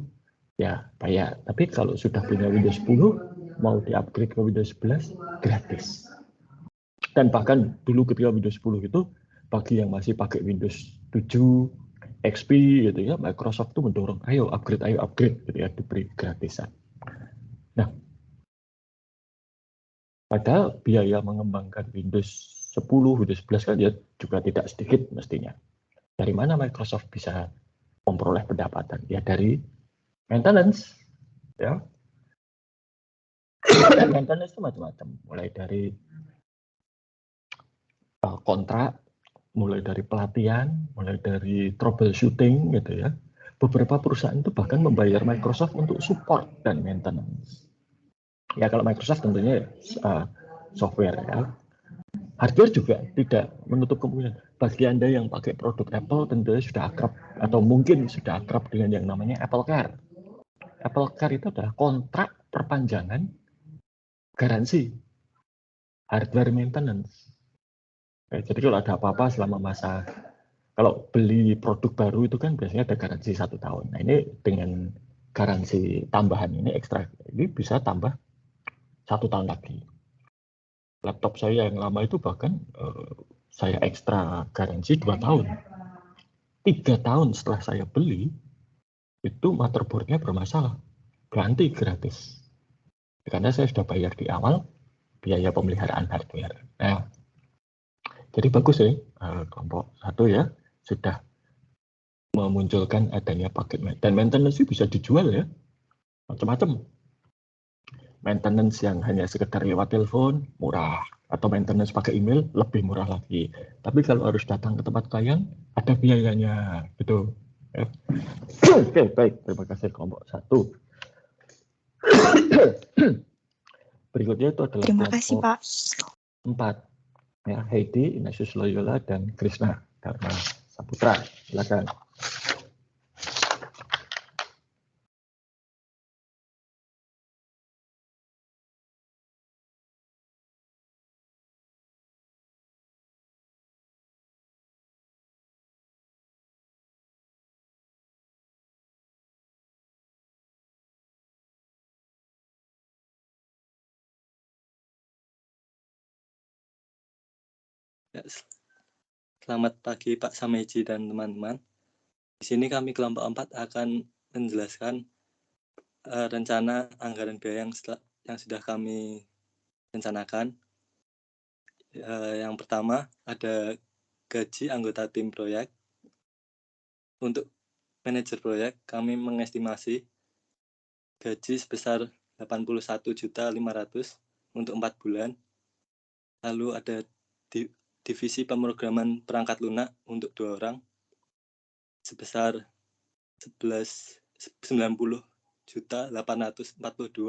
ya bayar. Tapi kalau sudah punya Windows 10 mau di-upgrade ke Windows 11 gratis. Dan bahkan dulu ketika Windows 10 itu bagi yang masih pakai Windows 7 XP gitu ya, Microsoft tuh mendorong ayo upgrade gitu ya, diberi gratisan. Nah, padahal biaya mengembangkan Windows 10, Windows 11 kan ya juga tidak sedikit mestinya. Dari mana Microsoft bisa memperoleh pendapatan? Ya dari maintenance, ya. Maintenance itu macam-macam, mulai dari kontrak, mulai dari pelatihan, mulai dari troubleshooting gitu ya. Beberapa perusahaan itu bahkan membayar Microsoft untuk support dan maintenance. Ya kalau Microsoft tentunya software ya. Hardware juga tidak menutup kemungkinan. Bagi Anda yang pakai produk Apple tentunya sudah akrab atau mungkin sudah akrab dengan yang namanya Apple Care. Apple Care itu adalah kontrak perpanjangan garansi hardware maintenance. Jadi kalau ada apa-apa selama masa, kalau beli produk baru itu kan biasanya ada garansi 1 tahun. Nah ini dengan garansi tambahan ini ekstra, ini bisa tambah 1 tahun lagi. Laptop saya yang lama itu bahkan saya ekstra garansi 2 tahun. 3 tahun setelah saya beli, itu motherboardnya bermasalah. Ganti gratis. Karena saya sudah bayar di awal biaya pemeliharaan hardware. Nah, jadi bagus ya, kelompok 1 ya, sudah memunculkan adanya paket dan maintenance bisa dijual ya, macam-macam. Maintenance yang hanya sekedar lewat telepon, murah. Atau maintenance pakai email, lebih murah lagi. Tapi kalau harus datang ke tempat klien, ada biayanya. Gitu. Ya. Oke, baik. Terima kasih kelompok 1. Berikutnya itu adalah Terima kasih, Pak. 4. Ya, Heidi, Ignatius Loyola, dan Krishna Dharma Saputra. Silakan. Ya, selamat pagi Pak Sameji dan teman-teman. Di sini kami kelompok 4 akan menjelaskan rencana anggaran biaya yang sudah kami rencanakan. Yang pertama ada gaji anggota tim proyek. Untuk manajer proyek kami mengestimasi gaji sebesar 81.500.000 untuk 4 bulan. Lalu ada divisi pemrograman perangkat lunak untuk 2 orang sebesar 90.842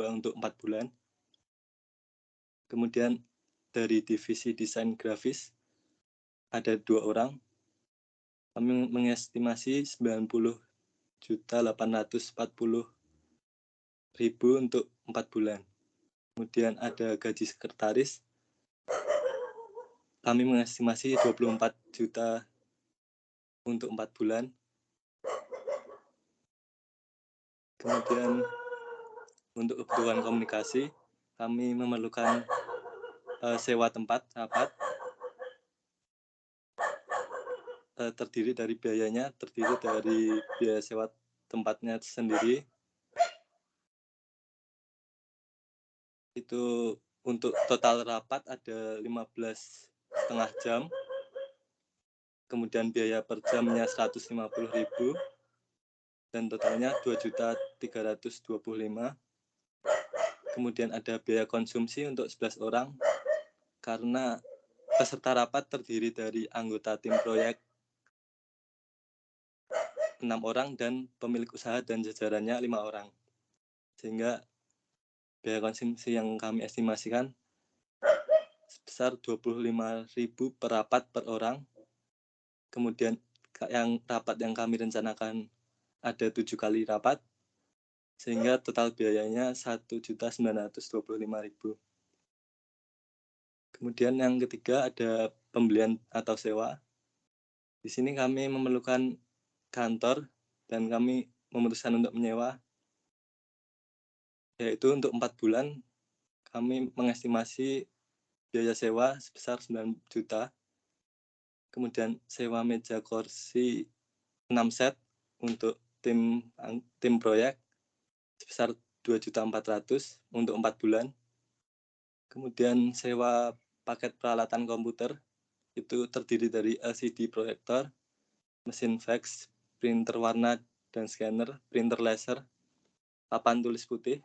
untuk 4 bulan. Kemudian dari divisi desain grafis ada 2 orang. Kami mengestimasi 90.840.000 untuk 4 bulan. Kemudian ada gaji sekretaris. Kami mengestimasi 24 juta untuk 4 bulan. Kemudian untuk kebutuhan komunikasi, kami memerlukan sewa tempat rapat. Terdiri dari biaya sewa tempatnya sendiri. Itu untuk total rapat ada 15,5 jam. Kemudian biaya per jamnya 150.000 dan totalnya 2.325.000. Kemudian ada biaya konsumsi untuk 11 orang karena peserta rapat terdiri dari anggota tim proyek 6 orang dan pemilik usaha dan jajarannya 5 orang. Sehingga biaya konsumsi yang kami estimasikan sebesar 25.000 per rapat per orang. Kemudian yang rapat yang kami rencanakan ada 7 kali rapat, sehingga total biayanya 1.925.000. Kemudian yang ketiga ada pembelian atau sewa. Di sini kami memerlukan kantor dan kami memutuskan untuk menyewa, yaitu untuk 4 bulan kami mengestimasi biaya sewa sebesar 9 juta. Kemudian sewa meja kursi 6 set untuk tim proyek sebesar 2.400.000 untuk 4 bulan. Kemudian sewa paket peralatan komputer itu terdiri dari LCD proyektor, mesin fax, printer warna dan scanner, printer laser, papan tulis putih.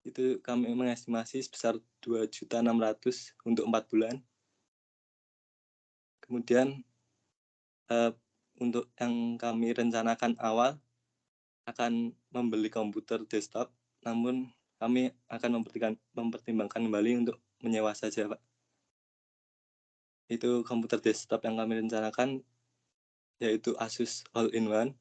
Itu kami mengestimasi sebesar 2.600.000 untuk 4 bulan. Kemudian untuk yang kami rencanakan awal akan membeli komputer desktop, namun kami akan mempertimbangkan kembali untuk menyewa saja, Pak. Itu komputer desktop yang kami rencanakan yaitu Asus All-in-One.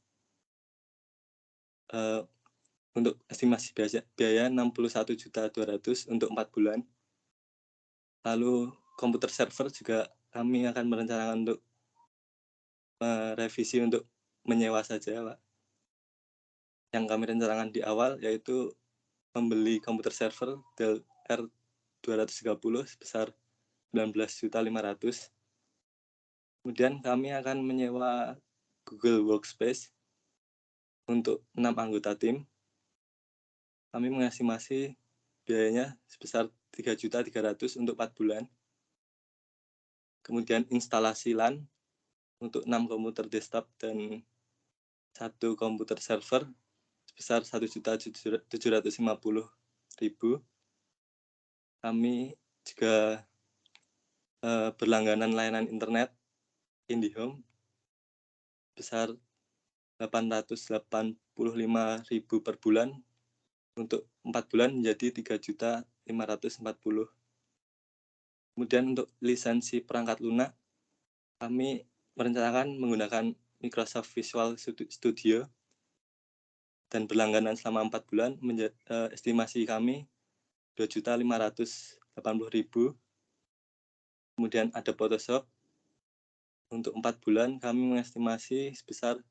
Untuk estimasi biaya 61.200.000 untuk 4 bulan. Lalu komputer server juga kami akan merencanakan untuk revisi untuk menyewa saja, Pak. Yang kami rencanakan di awal yaitu membeli komputer server Dell R230 sebesar 19.500.000. Kemudian kami akan menyewa Google Workspace untuk 6 anggota tim. Kami mengestimasi biayanya sebesar 3.300.000 untuk 4 bulan. Kemudian instalasi LAN untuk 6 komputer desktop dan 1 komputer server sebesar 1.750.000. Kami juga berlangganan layanan internet IndiHome besar 885.000 per bulan untuk 4 bulan menjadi 3.540.000. Kemudian untuk lisensi perangkat lunak kami merencanakan menggunakan Microsoft Visual Studio dan berlangganan selama 4 bulan. Estimasi kami 2.580.000. Kemudian ada Photoshop. Untuk 4 bulan kami mengestimasi sebesar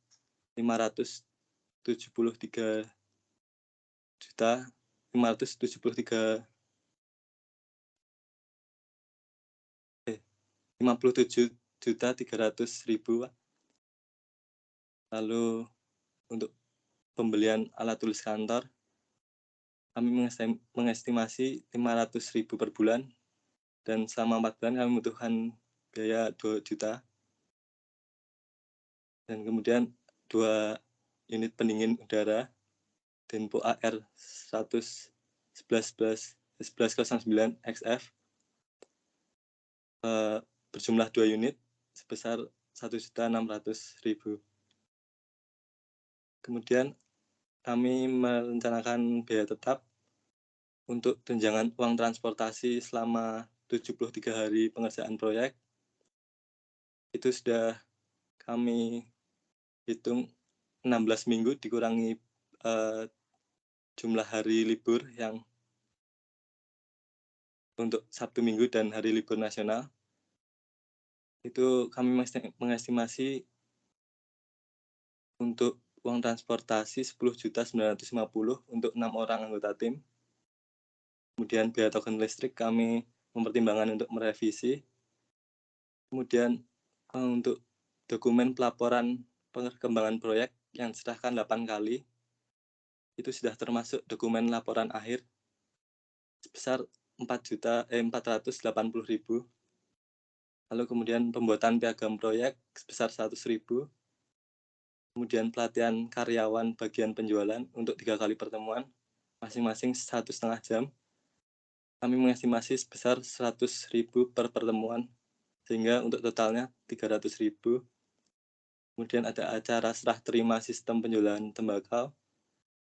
57.300.000 Pak. Lalu untuk pembelian alat tulis kantor kami mengestimasi 500.000 per bulan dan selama 4 bulan kami membutuhkan biaya 2 juta. Dan kemudian 2 unit pendingin udara Denpo AR 1109 XF berjumlah 2 unit sebesar 1.600.000. Kemudian kami merencanakan biaya tetap untuk tunjangan uang transportasi selama 73 hari pengerjaan proyek. Itu sudah kami hitung 16 minggu dikurangi jumlah hari libur yang untuk Sabtu Minggu dan hari libur nasional. Itu kami mengestimasi untuk uang transportasi 10.950.000 untuk 6 orang anggota tim. Kemudian biaya token listrik kami mempertimbangkan untuk merevisi. Kemudian untuk dokumen pelaporan pengembangan proyek yang diserahkan 8 kali, itu sudah termasuk dokumen laporan akhir sebesar 4.480.000. Lalu kemudian pembuatan piagam proyek sebesar 100.000. Kemudian pelatihan karyawan bagian penjualan untuk 3 kali pertemuan, masing-masing 1,5 jam. Kami mengestimasi sebesar 100.000 per pertemuan, sehingga untuk totalnya 300.000. Kemudian ada acara serah terima sistem penjualan tembakau.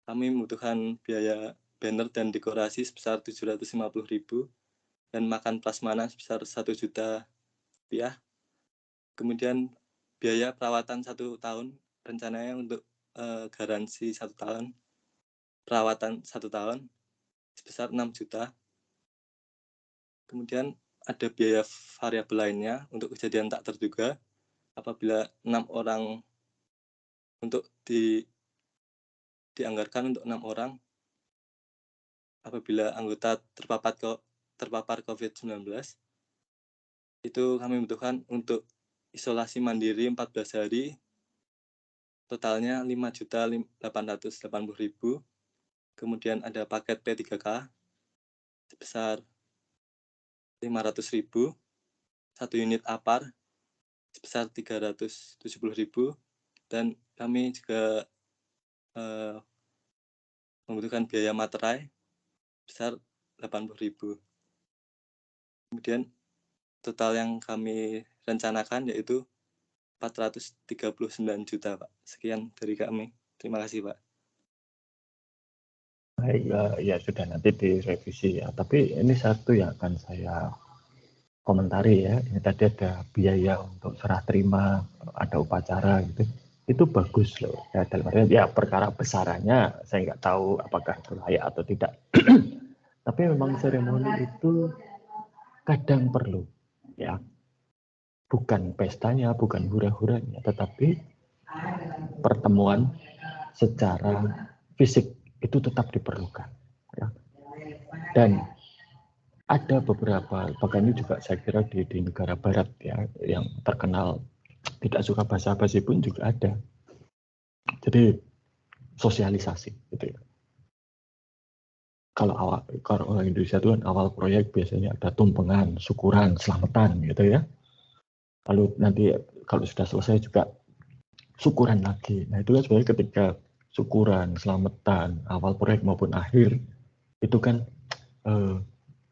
Kami membutuhkan biaya banner dan dekorasi sebesar 750.000 dan makan prasmanan sebesar 1 juta rupiah. Kemudian biaya perawatan 1 tahun, rencananya untuk garansi 1 tahun, perawatan 1 tahun sebesar 6 juta. Kemudian ada biaya variabel lainnya untuk kejadian tak terduga apabila 6 orang untuk dianggarkan untuk 6 orang apabila anggota terpapar COVID-19. Itu kami butuhkan untuk isolasi mandiri 14 hari totalnya 5.880.000. Kemudian ada paket P3K sebesar 500.000, 1 unit APAR sebesar 370.000, dan kami juga membutuhkan biaya materai besar 80.000. Kemudian total yang kami rencanakan yaitu 439 juta, Pak. Sekian dari kami. Terima kasih, Pak. Baik, ya sudah nanti direvisi ya. Tapi ini satu yang akan saya komentari ya. Ini tadi ada biaya untuk serah terima, ada upacara gitu. Itu bagus loh. Ya, dalam artian ya perkara besarannya saya nggak tahu apakah itu layak atau tidak. Tapi memang seremoni itu kadang perlu ya. Bukan pestanya, bukan hura-huranya, tetapi pertemuan secara fisik itu tetap diperlukan. Ya. Dan ada beberapa, bahkan ini juga saya kira di negara barat ya, yang terkenal tidak suka basa-basi pun juga ada. Jadi sosialisasi gitu ya. Kalau orang Indonesia itu kan awal proyek biasanya ada tumpengan, syukuran, selamatan gitu ya. Lalu nanti kalau sudah selesai juga syukuran lagi. Nah itu kan sebenarnya ketika syukuran, selamatan, awal proyek maupun akhir itu kan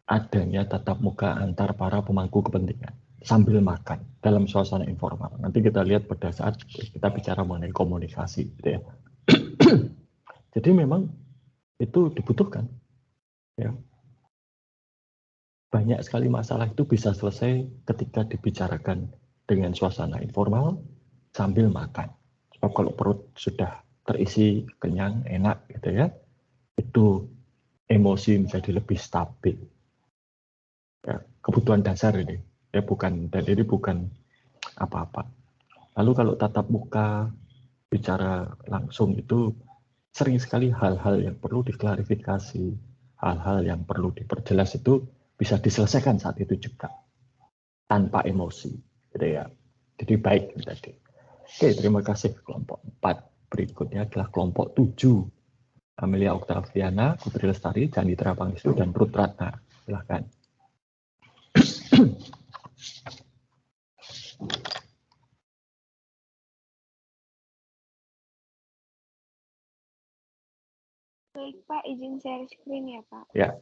adanya tatap muka antar para pemangku kepentingan sambil makan dalam suasana informal. Nanti kita lihat pada saat kita bicara mengenai komunikasi gitu ya. Jadi memang itu dibutuhkan ya. Banyak sekali masalah itu bisa selesai ketika dibicarakan dengan suasana informal sambil makan. Sebab kalau perut sudah terisi, kenyang, enak gitu ya, itu emosi menjadi lebih stabil. Ya, kebutuhan dasar ini ya, bukan, dan ini bukan apa-apa. Lalu kalau tatap muka bicara langsung itu sering sekali hal-hal yang perlu diklarifikasi, hal-hal yang perlu diperjelas itu bisa diselesaikan saat itu juga tanpa emosi gitu ya. Jadi baik tadi. Oke, terima kasih kelompok 4. Berikutnya adalah kelompok 7. Amelia Oktaviana, Putri Lestari, Janitra Pangestu, dan Ruth Ratna. Silakan. Baik Pak, izin share screen ya Pak. Ya.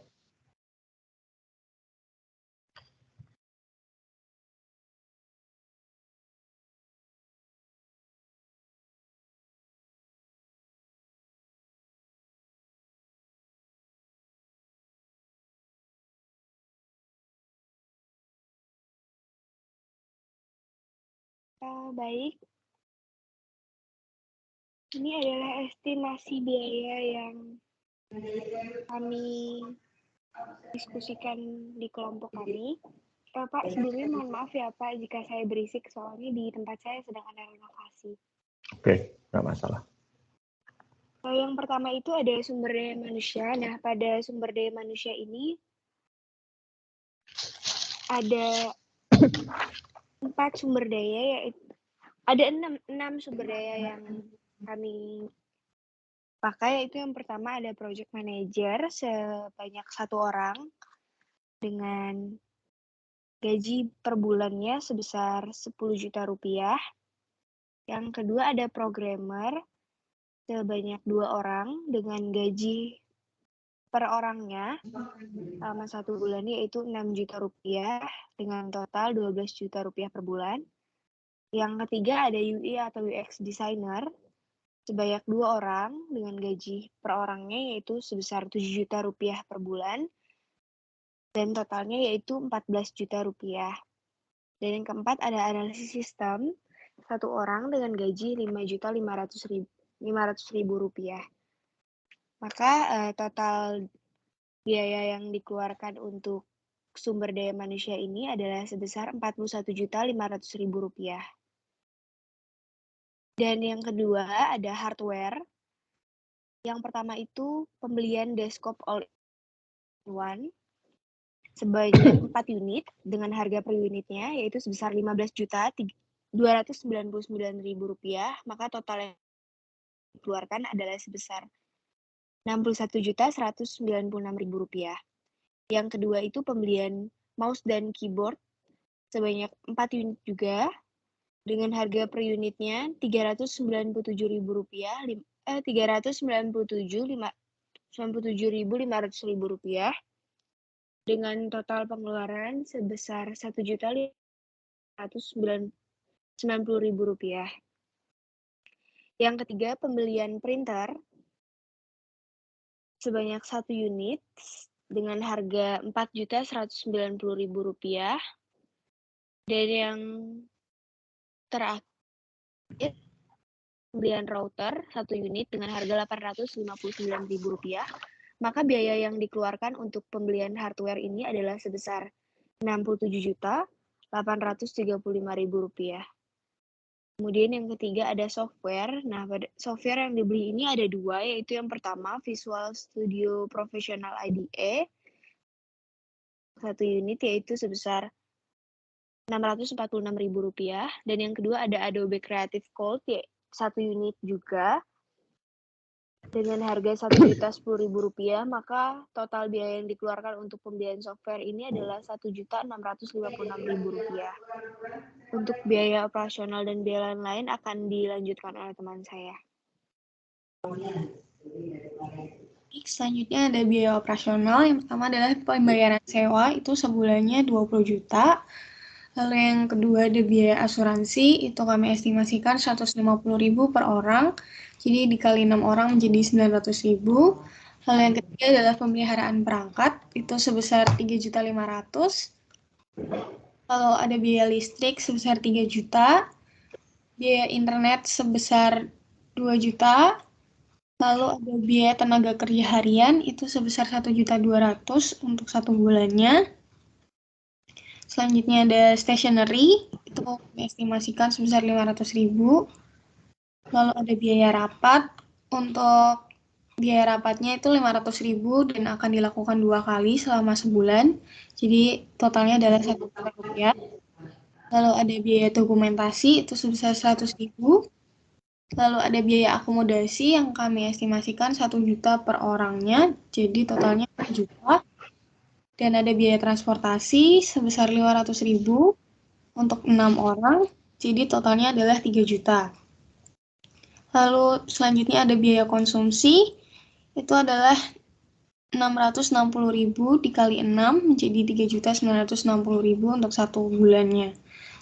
Baik. Ini adalah estimasi biaya yang kami diskusikan di kelompok kami. Pak, sebelumnya mohon maaf ya Pak jika saya berisik, soalnya di tempat saya sedang ada renovasi. Oke, nggak masalah. Yang pertama itu ada sumber daya manusia. Nah, pada sumber daya manusia ini ada 4 sumber daya, yaitu ada 6 sumber daya yang kami pakai, yaitu yang pertama ada project manager sebanyak 1 orang dengan gaji per bulannya sebesar 10 juta rupiah. Yang kedua ada programmer sebanyak 2 orang dengan gaji per orangnya selama 1 bulan yaitu 6 juta rupiah dengan total 12 juta rupiah per bulan. Yang ketiga ada UI atau UX designer sebanyak 2 orang dengan gaji per orangnya yaitu sebesar 7 juta rupiah per bulan dan totalnya yaitu 14 juta rupiah. Dan yang keempat ada analisis sistem 1 orang dengan gaji 5.500.000 rupiah. Maka total biaya yang dikeluarkan untuk sumber daya manusia ini adalah sebesar 41.500.000 rupiah. Dan yang kedua ada hardware. Yang pertama itu pembelian desktop all-in-one sebanyak 4 unit dengan harga per unitnya yaitu sebesar 15.299.000 rupiah. Maka total dikeluarkan adalah sebesar Rp61.196.000. Yang kedua itu pembelian mouse dan keyboard sebanyak 4 unit juga dengan harga per unitnya Rp397.500 dengan total pengeluaran sebesar Rp1.190.000. Yang ketiga pembelian printer sebanyak 1 unit dengan harga Rp4.190.000. Dan yang terakhir pembelian router 1 unit dengan harga Rp859.000. Maka biaya yang dikeluarkan untuk pembelian hardware ini adalah sebesar Rp67.835.000. Kemudian yang ketiga ada software. Nah, software yang dibeli ini ada 2, yaitu yang pertama Visual Studio Professional IDE 1 unit yaitu sebesar Rp646.000, dan yang kedua ada Adobe Creative Cloud 1 unit juga dengan harga Rp1.010.000, maka total biaya yang dikeluarkan untuk pembelian software ini adalah Rp1.656.000. Untuk biaya operasional dan biaya lain-lain akan dilanjutkan oleh teman saya. Selanjutnya ada biaya operasional. Yang pertama adalah pembayaran sewa, itu sebulannya 20 juta. Lalu yang kedua ada biaya asuransi, itu kami estimasikan 150.000 per orang. Jadi dikali 6 orang menjadi 900.000. Lalu yang ketiga adalah pemeliharaan perangkat, itu sebesar 3.500.000. Lalu ada biaya listrik sebesar 3 juta. Biaya internet sebesar 2 juta. Lalu ada biaya tenaga kerja harian, itu sebesar 1.200.000 untuk 1 bulannya. Selanjutnya ada stationery, itu estimasikan sebesar 500.000. Lalu ada biaya rapat, untuk biaya rapatnya itu 500.000 dan akan dilakukan 2 kali selama sebulan. Jadi totalnya adalah Rp1 juta. Lalu ada biaya dokumentasi, itu sebesar 100.000. Lalu ada biaya akomodasi yang kami estimasikan 1 juta per orangnya, jadi totalnya 4 juta. Dan ada biaya transportasi sebesar 500.000 untuk 6 orang, jadi totalnya adalah 3 juta. Lalu selanjutnya ada biaya konsumsi, itu adalah 660.000 dikali 6 menjadi 3.960.000 untuk 1 bulannya.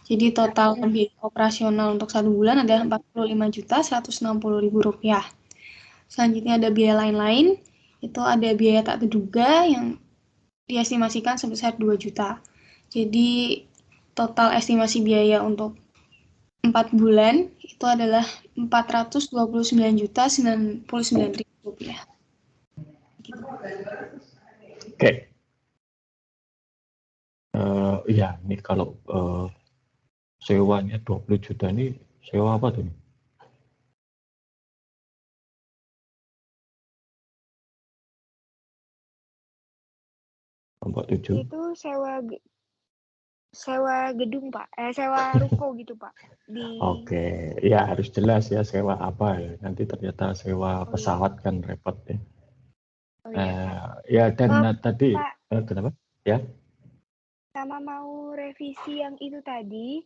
Jadi total biaya operasional untuk 1 bulan adalah Rp45.160.000. Selanjutnya ada biaya lain-lain, itu ada biaya tak terduga yang diestimasikan sebesar 2 juta. Jadi total estimasi biaya untuk 4 bulan itu adalah Rp429.099.000. Oke. Ya, ini kalau sewanya 20 juta ini sewa apa tuh? Kelompok 7. Itu sewa gedung, Pak. Sewa ruko gitu, Pak. Oke, ya harus jelas ya sewa apa ya. Nanti ternyata sewa pesawat kan repot ya. Ya dan tadi Pak, kenapa? Ya. sama mau revisi yang itu tadi,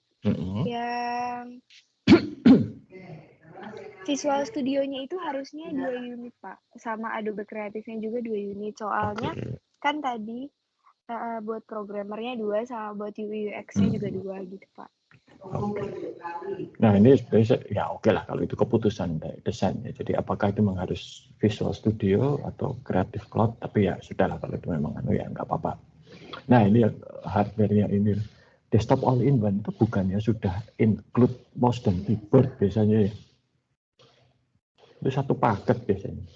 yang Visual Studio-nya itu harusnya 2 unit, Pak. Sama Adobe Creative-nya juga 2 unit. Soalnya kan tadi buat programmernya 2, sama buat UI UX-nya juga 2 gitu, Pak. Nah ini sebenarnya ya oke lah kalau itu keputusan dari desain ya. Jadi apakah itu memang harus Visual Studio atau Creative Cloud? Tapi ya sudahlah kalau itu memang ya nggak apa-apa. Nah ini hardware-nya ini desktop all-in-one itu bukannya sudah include mouse dan keyboard biasanya ya. Itu satu paket biasanya.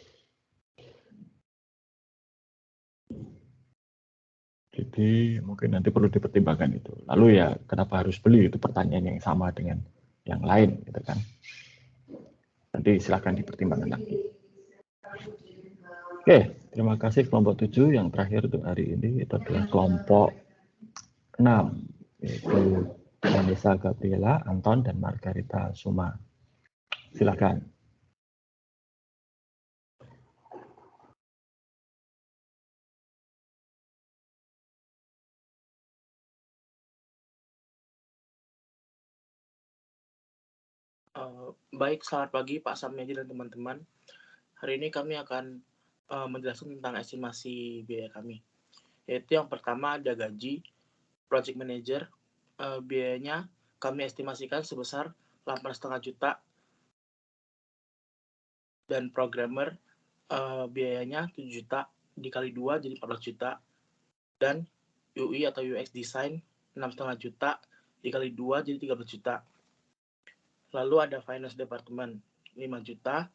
Jadi mungkin nanti perlu dipertimbangkan itu. Lalu ya kenapa harus beli, itu pertanyaan yang sama dengan yang lain gitu kan. Nanti silahkan dipertimbangkan lagi. Oke, terima kasih kelompok 7. Yang terakhir untuk hari ini itu adalah kelompok 6, yaitu Vanessa Gabriela, Anton, dan Margarita Suma. Silahkan. Baik, selamat pagi Pak Samyaji dan teman-teman. Hari ini kami akan menjelaskan tentang estimasi biaya kami. Yaitu yang pertama ada gaji, project manager, biayanya kami estimasikan sebesar 8,5 juta, dan programmer biayanya 7 juta dikali 2 jadi 14 juta, dan UI atau UX design 6,5 juta dikali 2 jadi 13 juta. Lalu ada finance department 5 juta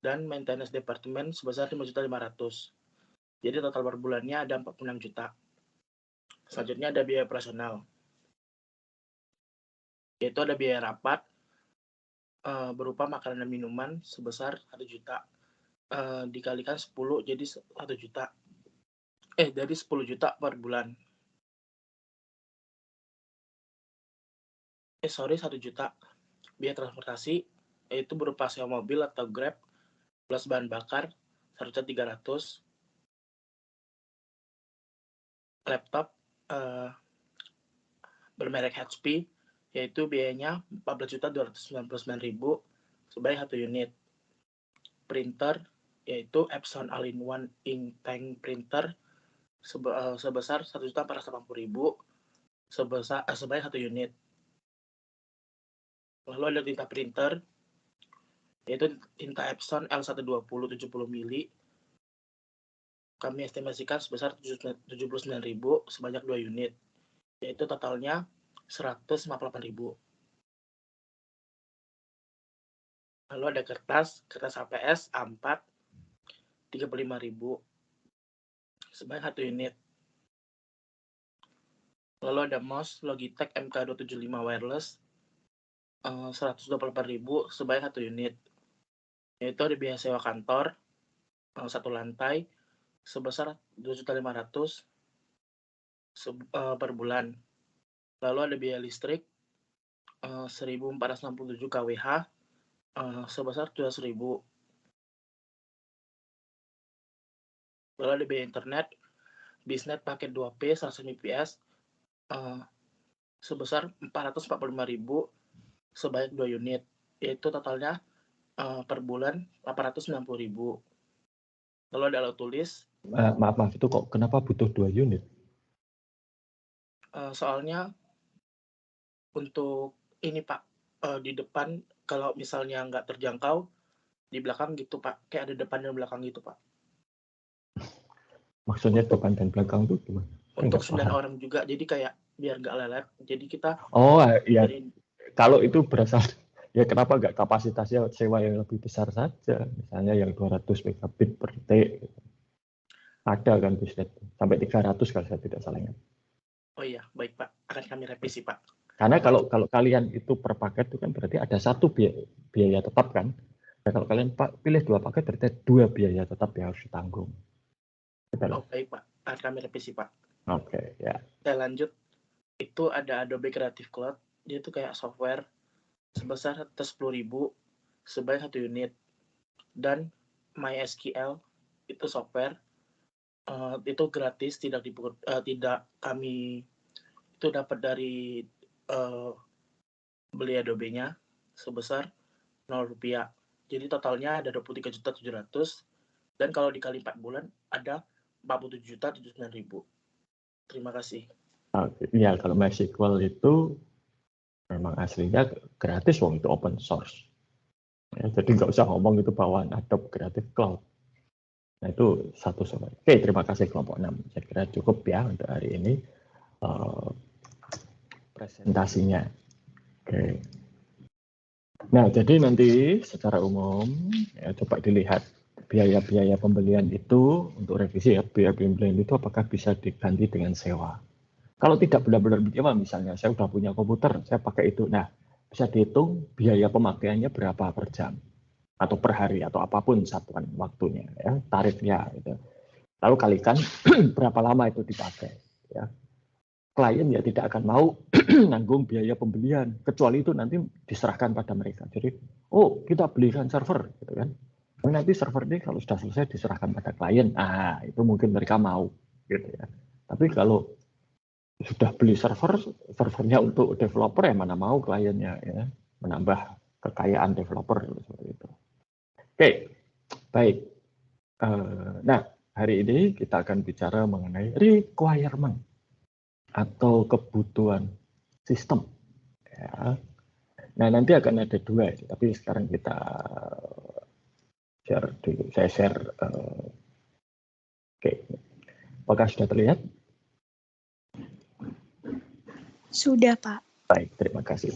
dan maintenance department sebesar 5.500.000. Jadi total per bulannya ada 46 juta. Selanjutnya ada biaya operasional. Yaitu ada biaya rapat berupa makanan dan minuman sebesar 1 juta. Dikalikan 10 jadi 1 juta. Dari 10 juta per bulan. 1 juta. Biaya transportasi yaitu berupa sewa mobil atau Grab plus bahan bakar 1.300.000. Laptop bermerek HP yaitu biayanya 14.299.000 sebagai 1 unit. Printer yaitu Epson All-in-One Ink Tank Printer sebesar 1.480.000 sebagai 1 unit. Lalu ada tinta printer yaitu tinta Epson L120 70 mili. Kami estimasikan sebesar 79.000 sebanyak 2 unit. Yaitu totalnya 158.000. Lalu ada kertas HPS A4 35.000 sebanyak 1 unit. Lalu ada mouse Logitech MK275 wireless 128.000 sebanyak 1 unit. Yaitu ada biaya sewa kantor 1 lantai sebesar 2.500.000 per bulan. Lalu ada biaya listrik 1.467 kWh sebesar 12.000. Lalu ada biaya internet Bisnet paket 2P 100 Mbps sebesar 445.000 sebanyak 2 unit. Yaitu totalnya per bulan 890.000. Lalu ada alat tulis. Maaf, itu kok kenapa butuh 2 unit? Soalnya untuk ini Pak, di depan kalau misalnya nggak terjangkau, di belakang gitu Pak. Kayak ada depan dan belakang gitu Pak. Maksudnya depan dan belakang itu gimana? Untuk 9 orang juga, jadi kayak biar nggak lelet. Jadi kita... Oh iya, kalau itu berasal... Ya kenapa nggak kapasitasnya sewa yang lebih besar saja, misalnya yang 200 megabit per detik. Ada kan Bisnet, sampai 300 kalau saya tidak salah ingat. Oh iya, baik Pak, akan kami revisi Pak. Karena kalau kalian itu per paket itu kan berarti ada 1 biaya tetap kan. Dan kalau kalian pilih 2 paket berarti 2 biaya tetap yang harus ditanggung. Oh baik Pak, akan kami revisi Pak. Oke, ya. Saya lanjut, itu ada Adobe Creative Cloud, dia itu kayak software sebesar 10.000 sebanyak 1 unit. Dan MySQL itu software itu gratis, tidak kami itu dapat dari beli Adobe-nya sebesar 0 rupiah. Jadi totalnya ada 23.700.000 dan kalau dikali 4 bulan ada 47.079.000. Terima kasih. Ya, kalau MySQL itu memang aslinya gratis, itu open source. Ya, jadi nggak usah ngomong itu bawaan Adobe Creative Cloud. Nah itu satu soal. Oke, terima kasih kelompok 6. Saya kira cukup ya untuk hari ini presentasinya. Oke. Nah jadi nanti secara umum ya, coba dilihat biaya-biaya pembelian itu untuk revisi ya, biaya pembelian itu apakah bisa diganti dengan sewa. Kalau tidak benar-benar biaya, misalnya saya sudah punya komputer, saya pakai itu. Nah, bisa dihitung biaya pemakaiannya berapa per jam atau per hari atau apapun satuan waktunya ya, tarifnya gitu. Lalu kalikan berapa lama itu dipakai ya. Klien ya tidak akan mau nanggung biaya pembelian kecuali itu nanti diserahkan pada mereka. Jadi, oh, kita belikan server gitu kan. Nanti server ini kalau sudah selesai diserahkan pada klien. Ah, itu mungkin mereka mau gitu ya. Tapi kalau sudah beli servernya untuk developer ya mana mau kliennya ya. menambah kekayaan developer seperti itu. Oke, baik. Nah, hari ini kita akan bicara mengenai requirement atau kebutuhan sistem. Ya. Nah, nanti akan ada dua, tapi sekarang kita share dulu. Saya share. Oke, apakah sudah terlihat? Sudah, Pak. Baik, terima kasih.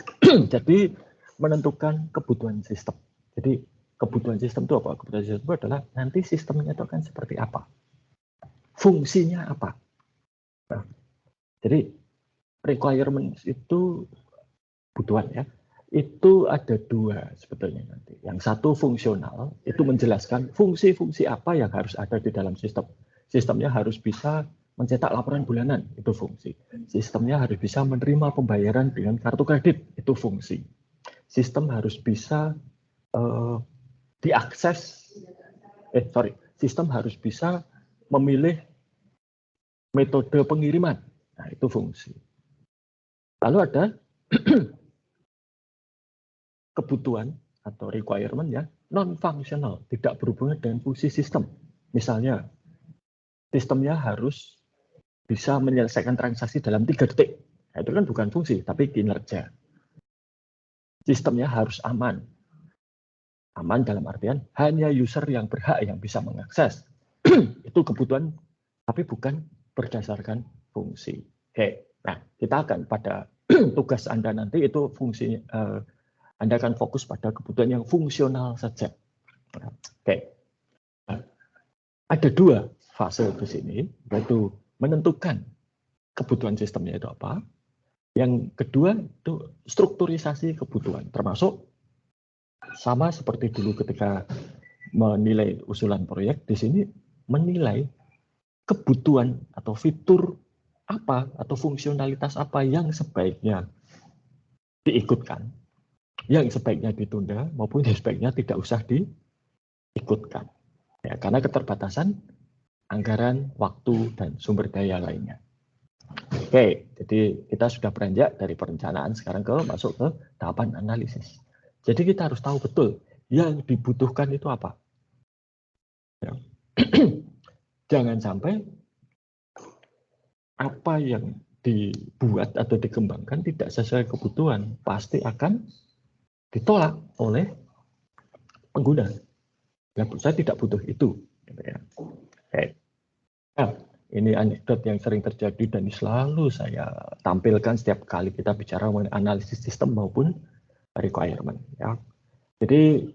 Jadi, menentukan kebutuhan sistem. Jadi, kebutuhan sistem itu apa? Kebutuhan sistem itu adalah nanti sistemnya itu akan seperti apa? Fungsinya apa? Nah, jadi, requirement itu kebutuhan ya. Itu ada dua sebetulnya nanti. Yang satu fungsional, itu menjelaskan fungsi-fungsi apa yang harus ada di dalam sistem. Sistemnya harus bisa mencetak laporan bulanan, itu fungsi. Sistemnya harus bisa menerima pembayaran dengan kartu kredit, itu fungsi. Sistem harus bisa diakses, sistem harus bisa memilih metode pengiriman, nah itu fungsi. Lalu ada kebutuhan atau requirement ya non-functional, tidak berhubungan dengan fungsi sistem. Misalnya, sistemnya harus bisa menyelesaikan transaksi dalam 3 detik. Nah, itu kan bukan fungsi, tapi kinerja. Sistemnya harus aman. Aman dalam artian hanya user yang berhak yang bisa mengakses. Itu kebutuhan, tapi bukan berdasarkan fungsi. Oke, nah kita akan pada tugas Anda nanti itu fungsinya, Anda akan fokus pada kebutuhan yang fungsional saja. Oke, nah, ada dua fase di sini, yaitu menentukan kebutuhan sistemnya itu apa. Yang kedua itu strukturisasi kebutuhan, termasuk sama seperti dulu ketika menilai usulan proyek, di sini menilai kebutuhan atau fitur apa atau fungsionalitas apa yang sebaiknya diikutkan, yang sebaiknya ditunda, maupun yang sebaiknya tidak usah diikutkan. Ya, karena keterbatasan anggaran, waktu, dan sumber daya lainnya. Oke, jadi kita sudah beranjak dari perencanaan sekarang masuk ke tahapan analisis. Jadi kita harus tahu betul yang dibutuhkan itu apa. Ya. Jangan sampai apa yang dibuat atau dikembangkan tidak sesuai kebutuhan, pasti akan ditolak oleh pengguna. Ya, saya tidak butuh itu. Ya. Oke. Nah, ini anekdot yang sering terjadi dan selalu saya tampilkan setiap kali kita bicara mengenai analisis sistem maupun requirement. Ya. Jadi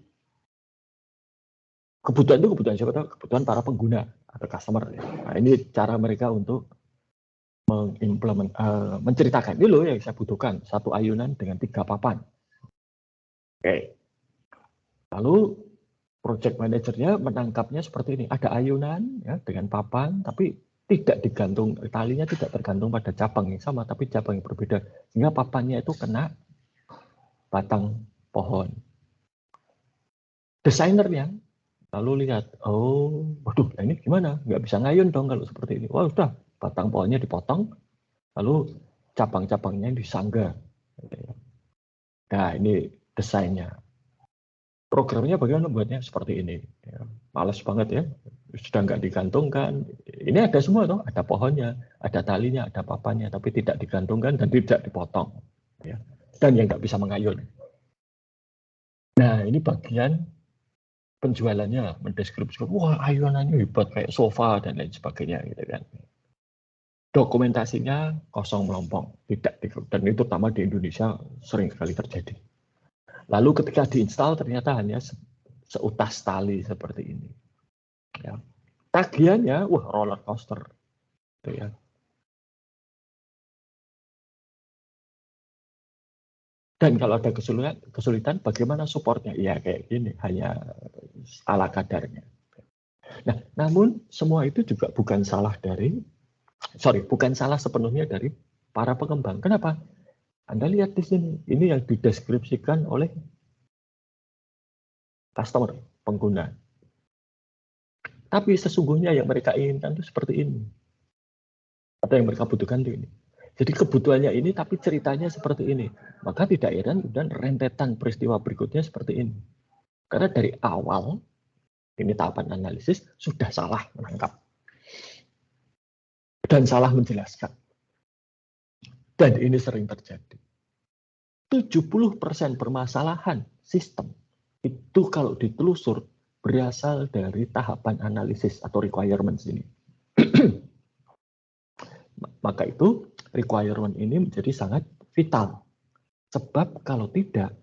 kebutuhan itu kebutuhan siapa tahu? Kebutuhan para pengguna atau customer. Ya. Nah, ini cara mereka untuk menceritakan ini loh yang saya butuhkan, satu ayunan dengan 3 papan. Oke. Lalu project manajernya menangkapnya seperti ini. Ada ayunan ya dengan papan, tapi tidak digantung, talinya tidak tergantung pada cabang yang sama, tapi cabang yang berbeda. Sehingga papannya itu kena batang pohon. Desainernya lalu lihat, oh, waduh, ini gimana? Nggak bisa ngayun dong kalau seperti ini. Wah, udah, batang pohonnya dipotong, lalu cabang-cabangnya disangga. Nah, ini desainnya. Programnya bagaimana buatnya seperti ini. Ya, males banget ya, sudah nggak digantungkan. Ini ada semua toh, ada pohonnya, ada talinya, ada papannya, tapi tidak digantungkan dan tidak dipotong. Ya. Dan yang nggak bisa mengayun. Nah, ini bagian penjualannya mendeskripsikan, wah ayunannya hebat kayak sofa dan lain sebagainya, gitu kan. Dokumentasinya kosong melompong, tidak, dan itu terutama di Indonesia sering sekali terjadi. Lalu ketika diinstal ternyata hanya seutas tali seperti ini. Ya. Tagihannya, wah roller coaster. Gitu ya. Dan kalau ada kesulitan, bagaimana supportnya? Ya kayak gini, hanya ala kadarnya. Nah, namun semua itu juga bukan salah sepenuhnya dari para pengembang. Kenapa? Anda lihat di sini, ini yang dideskripsikan oleh customer, pengguna. Tapi sesungguhnya yang mereka inginkan itu seperti ini. Atau yang mereka butuhkan itu ini. Jadi kebutuhannya ini, tapi ceritanya seperti ini. Maka tidak heran dan rentetan peristiwa berikutnya seperti ini. Karena dari awal, ini tahapan analisis, sudah salah menangkap. Dan salah menjelaskan. Dan ini sering terjadi. 70% permasalahan sistem itu kalau ditelusur berasal dari tahapan analisis atau requirements ini. Maka itu requirement ini menjadi sangat vital. Sebab kalau tidak,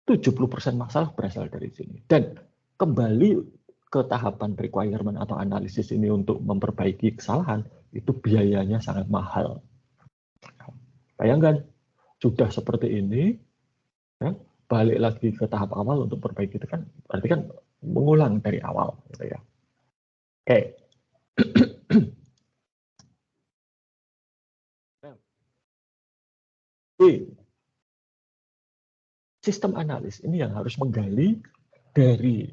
70% masalah berasal dari sini. Dan kembali ke tahapan requirement atau analisis ini untuk memperbaiki kesalahan, itu biayanya sangat mahal. Bayangkan, sudah seperti ini, ya, balik lagi ke tahap awal untuk perbaiki itu kan, berarti kan mengulang dari awal. Gitu ya. Oke. Sistem analis ini yang harus menggali dari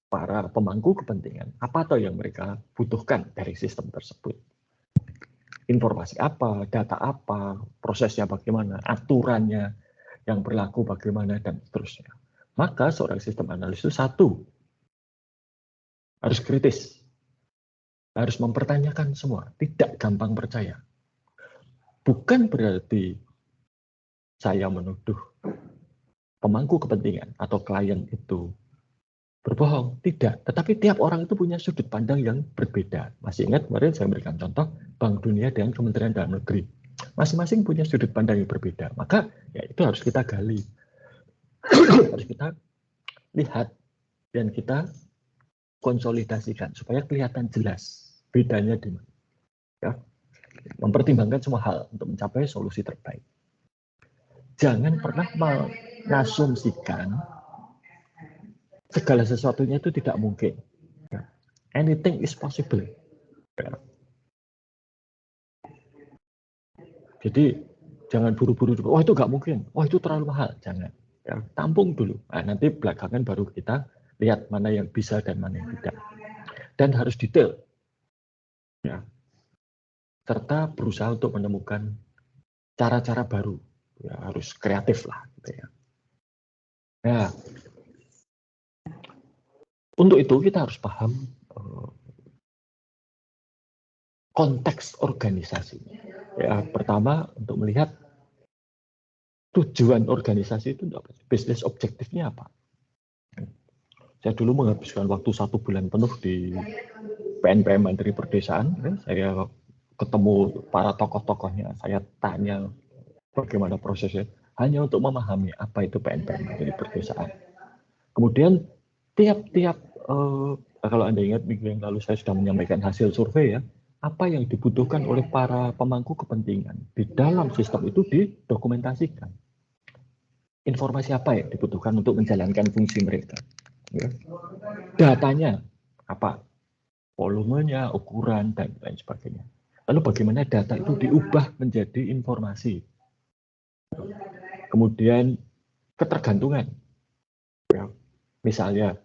para pemangku kepentingan apa atau yang mereka butuhkan dari sistem tersebut. Informasi apa, data apa, prosesnya bagaimana, aturannya yang berlaku bagaimana, dan seterusnya. Maka seorang sistem analis itu satu, harus kritis, harus mempertanyakan semua, tidak gampang percaya. Bukan berarti saya menuduh pemangku kepentingan atau klien itu berbohong, tidak. Tetapi tiap orang itu punya sudut pandang yang berbeda. Masih ingat kemarin saya memberikan contoh Bank Dunia dengan Kementerian Dalam Negeri. Masing-masing punya sudut pandang yang berbeda. Maka ya itu harus kita gali. Harus kita lihat dan kita konsolidasikan supaya kelihatan jelas bedanya di mana. Ya. Mempertimbangkan semua hal untuk mencapai solusi terbaik. Jangan pernah mengasumsikan segala sesuatunya itu tidak mungkin. Anything is possible. Jadi jangan buru-buru, oh itu nggak mungkin, oh itu terlalu mahal, jangan. Ya, tampung dulu. Nah, nanti belakangan baru kita lihat mana yang bisa dan mana yang tidak. Dan harus detail. Ya. Serta berusaha untuk menemukan cara-cara baru. Ya, harus kreatif lah. Gitu ya. Nah, untuk itu kita harus paham konteks organisasi. Ya, pertama untuk melihat tujuan organisasi itu apa? Bisnis objektifnya apa? Saya dulu menghabiskan waktu 1 bulan penuh di PNPM Menteri Perdesaan. Ya, saya ketemu para tokoh-tokohnya, saya tanya bagaimana prosesnya, hanya untuk memahami apa itu PNPM Menteri Perdesaan. Kemudian tiap-tiap kalau Anda ingat minggu yang lalu saya sudah menyampaikan hasil survei ya, apa yang dibutuhkan oleh para pemangku kepentingan di dalam sistem itu didokumentasikan. Informasi apa yang dibutuhkan untuk menjalankan fungsi mereka. Ya. Datanya apa? Volumenya, ukuran, dan lain sebagainya. Lalu bagaimana data itu diubah menjadi informasi. Kemudian ketergantungan. Ya. Misalnya,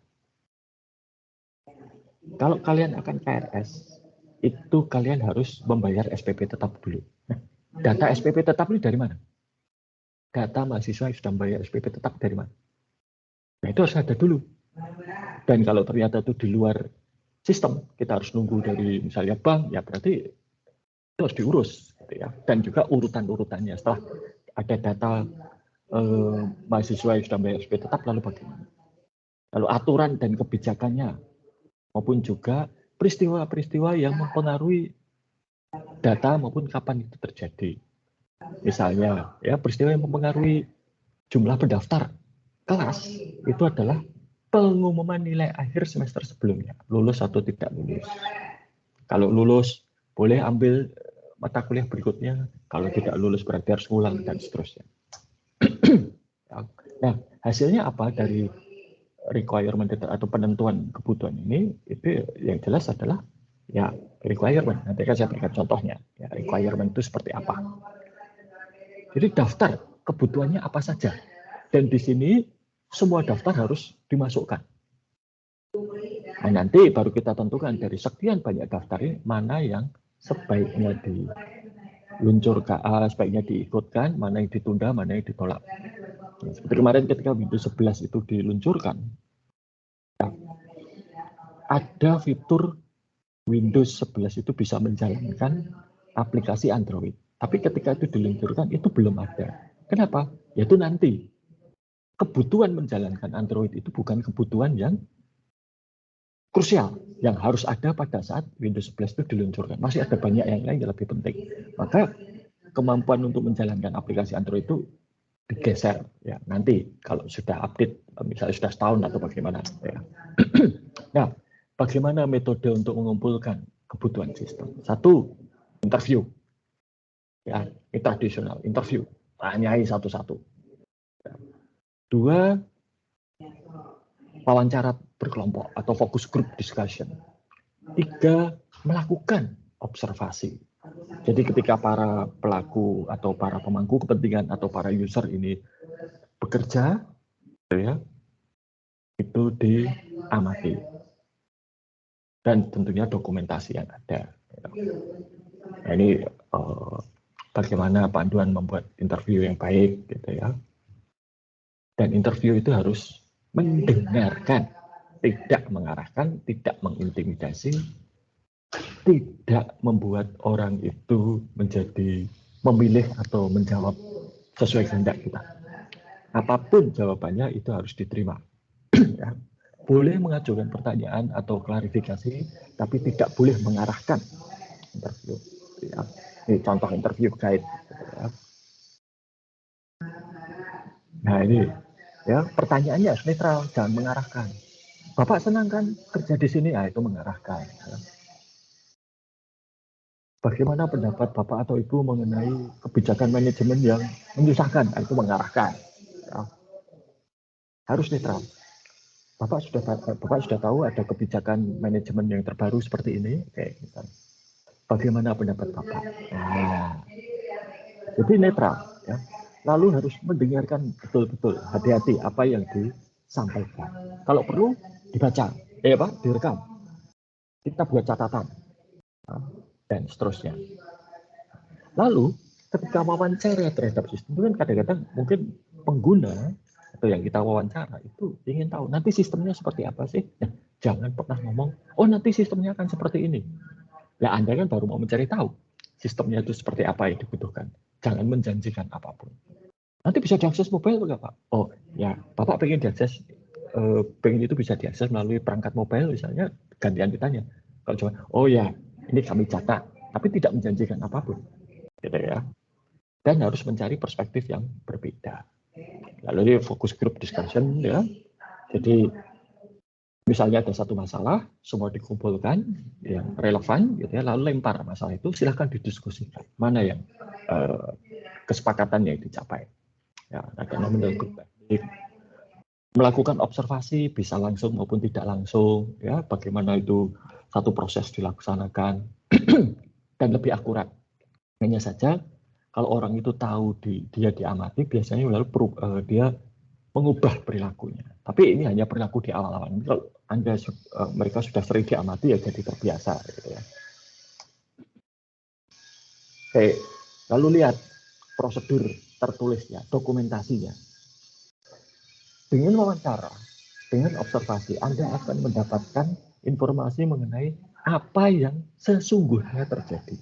kalau kalian akan KRS, itu kalian harus membayar SPP tetap dulu. Nah, data SPP tetap ini dari mana? Data mahasiswa yang sudah membayar SPP tetap dari mana? Nah, itu harus ada dulu. Dan kalau ternyata itu di luar sistem, kita harus nunggu dari misalnya bank, ya berarti itu harus diurus. Gitu ya. Dan juga urutan-urutannya. Setelah ada data mahasiswa yang sudah membayar SPP tetap, lalu bagaimana? Lalu aturan dan kebijakannya, maupun juga peristiwa-peristiwa yang mempengaruhi data maupun kapan itu terjadi. Misalnya, ya peristiwa yang mempengaruhi jumlah pendaftar kelas itu adalah pengumuman nilai akhir semester sebelumnya, lulus atau tidak lulus. Kalau lulus, boleh ambil mata kuliah berikutnya. Kalau tidak lulus berarti harus ulang dan seterusnya. Nah, hasilnya apa dari requirement atau penentuan kebutuhan ini? Itu yang jelas adalah ya requirement. Nanti kan saya berikan contohnya. Ya, requirement itu seperti apa? Jadi daftar kebutuhannya apa saja. Dan di sini semua daftar harus dimasukkan. Nah, nanti baru kita tentukan dari sekian banyak daftar ini mana yang sebaiknya luncur KA sebaiknya diikutkan, mana yang ditunda, mana yang ditolak. Nah, seperti kemarin ketika Windows 11 itu diluncurkan, ada fitur Windows 11 itu bisa menjalankan aplikasi Android. Tapi ketika itu diluncurkan, itu belum ada. Kenapa? Yaitu nanti. Kebutuhan menjalankan Android itu bukan kebutuhan yang krusial, yang harus ada pada saat Windows 11 itu diluncurkan. Masih ada banyak yang lain yang lebih penting. Maka kemampuan untuk menjalankan aplikasi Android itu digeser. Ya, nanti kalau sudah update, misalnya sudah setahun atau bagaimana. Ya. Nah, bagaimana metode untuk mengumpulkan kebutuhan sistem? Satu, interview. Ya, ini tradisional, interview. Tanyai satu-satu. Dua, wawancara berkelompok atau focus group discussion. Tiga, melakukan observasi. Jadi ketika para pelaku atau para pemangku kepentingan atau para user ini bekerja, ya, itu diamati. Dan tentunya dokumentasi yang ada. Nah, ini bagaimana panduan membuat interview yang baik, gitu ya. Dan interview itu harus mendengarkan, tidak mengarahkan, tidak mengintimidasi, tidak membuat orang itu menjadi memilih atau menjawab sesuai kehendak kita. Apapun jawabannya itu harus diterima. Ya. Boleh mengajukan pertanyaan atau klarifikasi, tapi tidak boleh mengarahkan interview. Ya. Ini contoh interview guide. Ya. Nah ini, ya pertanyaannya harus netral, jangan mengarahkan. Bapak senang kan kerja di sini? Ah, itu mengarahkan. Ya. Bagaimana pendapat Bapak atau Ibu mengenai kebijakan manajemen yang menyusahkan? Ah, itu mengarahkan. Ya. Harus netral. Bapak sudah tahu ada kebijakan manajemen yang terbaru seperti ini. Oke, bagaimana pendapat Bapak? Nah, jadi netral. Ya. Lalu harus mendengarkan betul-betul, hati-hati apa yang disampaikan. Kalau perlu dibaca, direkam. Kita buat catatan, dan seterusnya. Lalu, ketika wawancara terhadap sistem, itu kan kadang-kadang mungkin pengguna atau yang kita wawancara itu ingin tahu, nanti sistemnya seperti apa sih? Nah, jangan pernah ngomong, oh nanti sistemnya akan seperti ini. Nah, Anda kan baru mau mencari tahu sistemnya itu seperti apa yang dibutuhkan. Jangan menjanjikan apapun. Nanti bisa diakses mobile enggak, Pak? Oh, ya, Bapak pengen diakses, pengen itu bisa diakses melalui perangkat mobile misalnya, gantian ditanya. Kalau cuma, oh ya, ini kami catat, tapi tidak menjanjikan apapun. Gitu ya. Dan harus mencari perspektif yang berbeda. Lalu ini focus group discussion, ya. Jadi, misalnya ada satu masalah, semua dikumpulkan, yang relevan, gitu ya, lalu lempar masalah itu, silahkan didiskusikan. Mana yang kesepakatan yang dicapai. Ya, karena menurut melakukan observasi bisa langsung maupun tidak langsung, ya, bagaimana itu satu proses dilaksanakan dan lebih akurat. Hanya saja kalau orang itu tahu dia diamati, biasanya lalu dia mengubah perilakunya. Tapi ini hanya perilaku di awal-awal. Kalau mereka sudah sering diamati, ya jadi terbiasa. Gitu ya. Oke, lalu lihat prosedur tertulisnya, dokumentasinya. Dengan wawancara, dengan observasi, Anda akan mendapatkan informasi mengenai apa yang sesungguhnya terjadi.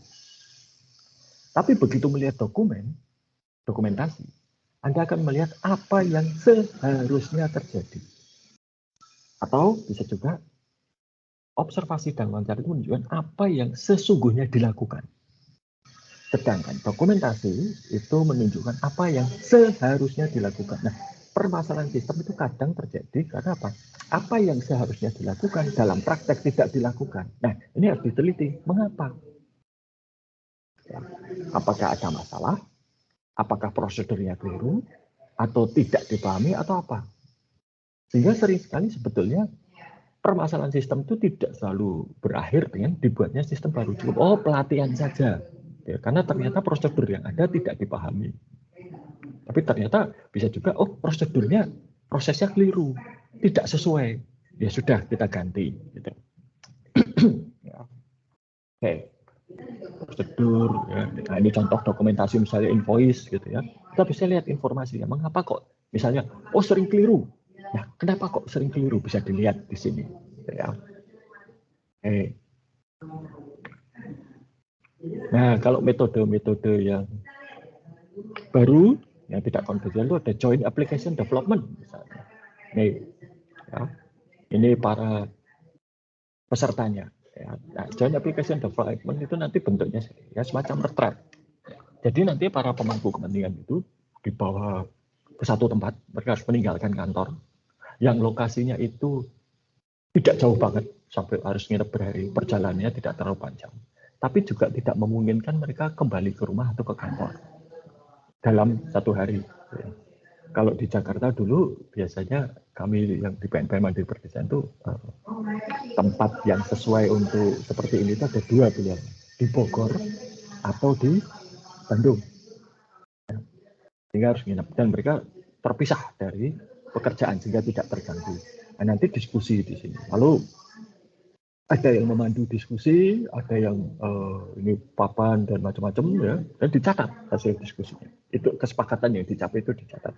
Tapi begitu melihat dokumentasi, Anda akan melihat apa yang seharusnya terjadi. Atau bisa juga observasi dan wawancara itu menunjukkan apa yang sesungguhnya dilakukan. Sedangkan dokumentasi itu menunjukkan apa yang seharusnya dilakukan. Nah, permasalahan sistem itu kadang terjadi karena apa? Apa yang seharusnya dilakukan dalam praktek tidak dilakukan. Nah, ini harus diteliti. Mengapa? Ya. Apakah ada masalah? Apakah prosedurnya keliru? Atau tidak dipahami? Atau apa? Sehingga sering sekali sebetulnya permasalahan sistem itu tidak selalu berakhir dengan dibuatnya sistem baru. Cukup, oh pelatihan saja. Ya, karena ternyata prosedur yang ada tidak dipahami. Tapi ternyata bisa juga, oh prosesnya keliru, tidak sesuai. Ya sudah, kita ganti. Gitu. Ya. Oke. prosedur, ya. Nah, ini contoh dokumentasi misalnya invoice gitu ya. Kita bisa lihat informasinya. Mengapa kok misalnya, oh sering keliru. Nah, kenapa kok sering keliru? Bisa dilihat di sini. Ya. Nah, kalau metode-metode yang baru yang tidak konvensional itu ada joint application development misalnya. Nih, ya. Ini para pesertanya. Ya. Nah, joint application development itu nanti bentuknya ya semacam retret. Jadi nanti para pemangku kepentingan itu dibawa ke satu tempat, mereka harus meninggalkan kantor yang lokasinya itu tidak jauh banget sampai harus nginep berhari, perjalanannya tidak terlalu panjang. Tapi juga tidak memungkinkan mereka kembali ke rumah atau ke kantor dalam satu hari. Ya. Kalau di Jakarta dulu biasanya kami yang di PNPM Mandiri Perdesaan itu tempat yang sesuai untuk seperti ini itu ada dua pilihan, di Bogor atau di Bandung. Sehingga harus nginep dan mereka terpisah dari pekerjaan sehingga tidak terganggu. Nah, nanti diskusi di sini. Lalu ada yang memandu diskusi, ada yang ini papan dan macam-macam ya, dan dicatat hasil diskusinya. Itu kesepakatan yang dicapai itu dicatat.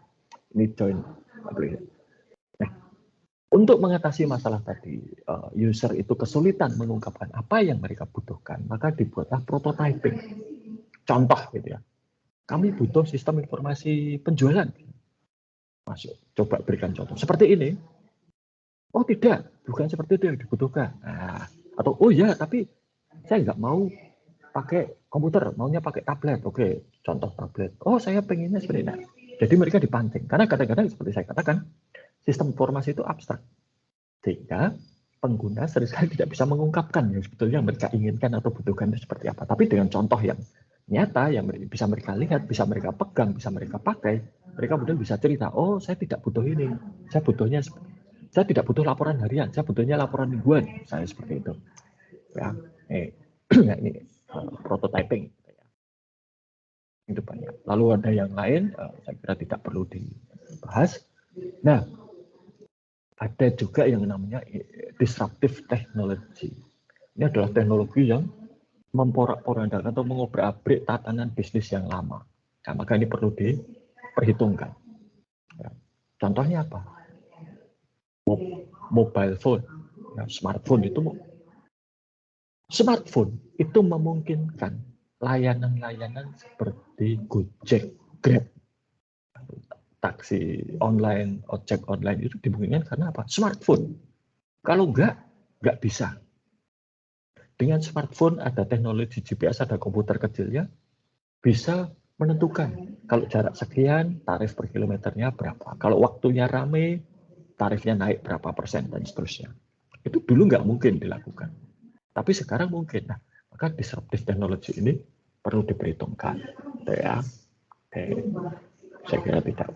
Ini join application. Nah, untuk mengatasi masalah tadi, user itu kesulitan mengungkapkan apa yang mereka butuhkan, maka dibuatlah prototyping. Contoh gitu ya. Kami butuh sistem informasi penjualan. Masuk, coba berikan contoh. Seperti ini. Oh tidak, bukan seperti itu yang dibutuhkan. Nah, atau oh ya, tapi saya nggak mau pakai komputer, maunya pakai tablet. Oke, contoh tablet. Oh saya pengennya seperti ini. Jadi mereka dipancing. Karena kadang-kadang seperti saya katakan, sistem informasi itu abstrak. Sehingga pengguna seringkali tidak bisa mengungkapkan yang sebetulnya mereka inginkan atau butuhkan itu seperti apa. Tapi dengan contoh yang nyata, yang bisa mereka lihat, bisa mereka pegang, bisa mereka pakai, mereka kemudian bisa cerita, oh saya tidak butuh ini, saya tidak butuh laporan harian, saya butuhnya laporan mingguan, saya seperti itu. Ya, nah, ini prototyping. Itu banyak. Lalu ada yang lain, saya kira tidak perlu dibahas. Nah, ada juga yang namanya disruptive technology. Ini adalah teknologi yang memporak-porandakan atau mengobrak-abrik tatanan bisnis yang lama. Nah, maka ini perlu diperhitungkan. Ya. Contohnya apa? Mobile phone, ya, smartphone itu memungkinkan layanan-layanan seperti Gojek, Grab, taksi online, ojek online itu dimungkinkan karena apa? Smartphone. Kalau nggak bisa. Dengan smartphone ada teknologi GPS, ada komputer kecilnya, bisa menentukan kalau jarak sekian, tarif per kilometernya berapa. Kalau waktunya rame, tarifnya naik berapa persen dan seterusnya. Itu dulu nggak mungkin dilakukan. Tapi sekarang mungkin. Nah, maka disruptive technology ini perlu diperhitungkan. Ya. Saya kira tidak.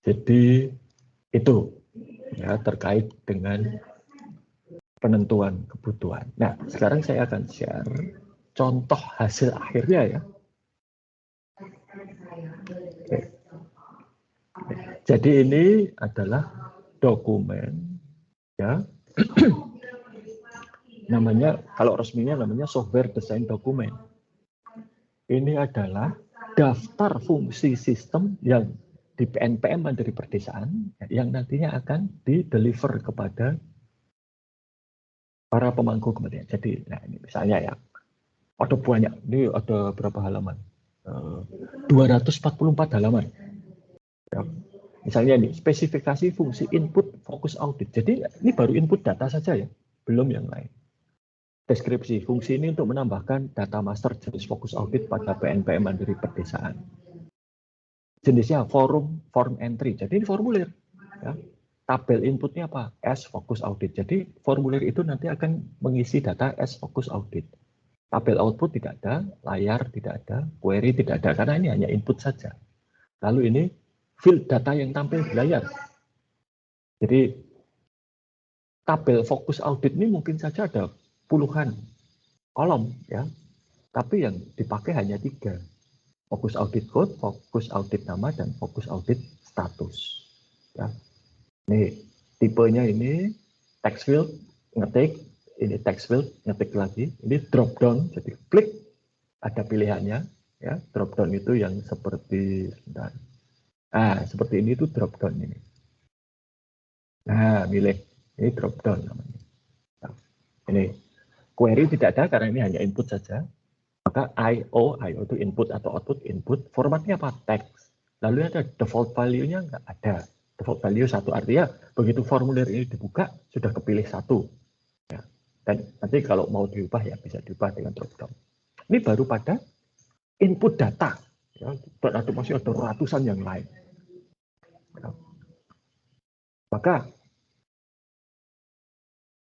Jadi itu ya terkait dengan penentuan kebutuhan. Nah, sekarang saya akan share contoh hasil akhirnya ya. Oke. Jadi ini adalah dokumen ya. Namanya kalau resminya namanya software design dokumen. Ini adalah daftar fungsi sistem yang di PNPM Mandiri Perdesaan yang nantinya akan di-deliver kepada para pemangku kepentingan. Jadi, nah ini misalnya ya, ada banyak. Ini ada berapa halaman? 244 halaman. Ya. Misalnya ini, spesifikasi fungsi input fokus audit. Jadi ini baru input data saja ya, belum yang lain. Deskripsi, fungsi ini untuk menambahkan data master jenis fokus audit pada PNPM Mandiri Perdesaan. Jenisnya form entry, jadi ini formulir. Ya. Tabel inputnya apa? S fokus audit. Jadi formulir itu nanti akan mengisi data S fokus audit. Tabel output tidak ada, layar tidak ada, query tidak ada, karena ini hanya input saja. Lalu ini field data yang tampil di layar. Jadi tabel fokus audit ini mungkin saja ada puluhan kolom, ya. Tapi yang dipakai hanya 3. Fokus audit code, fokus audit nama, dan fokus audit status. Ya. Nih, tipenya ini text field, ngetik, ini text field, ngetik lagi, ini drop down, jadi klik, ada pilihannya, ya, drop down itu yang seperti, seperti ini itu drop down ini. Nah, milih, ini drop down namanya. Nah, ini query tidak ada karena ini hanya input saja. Maka IO itu input atau output, input, formatnya apa? Text. Lalu ada default value-nya nggak ada. Default value 1, artinya begitu formulir ini dibuka, sudah kepilih 1. Ya. Dan nanti kalau mau diubah ya bisa diubah dengan drop down. Ini baru pada input data. Ya, dan ada masih ada ratusan yang lain. Ya. Maka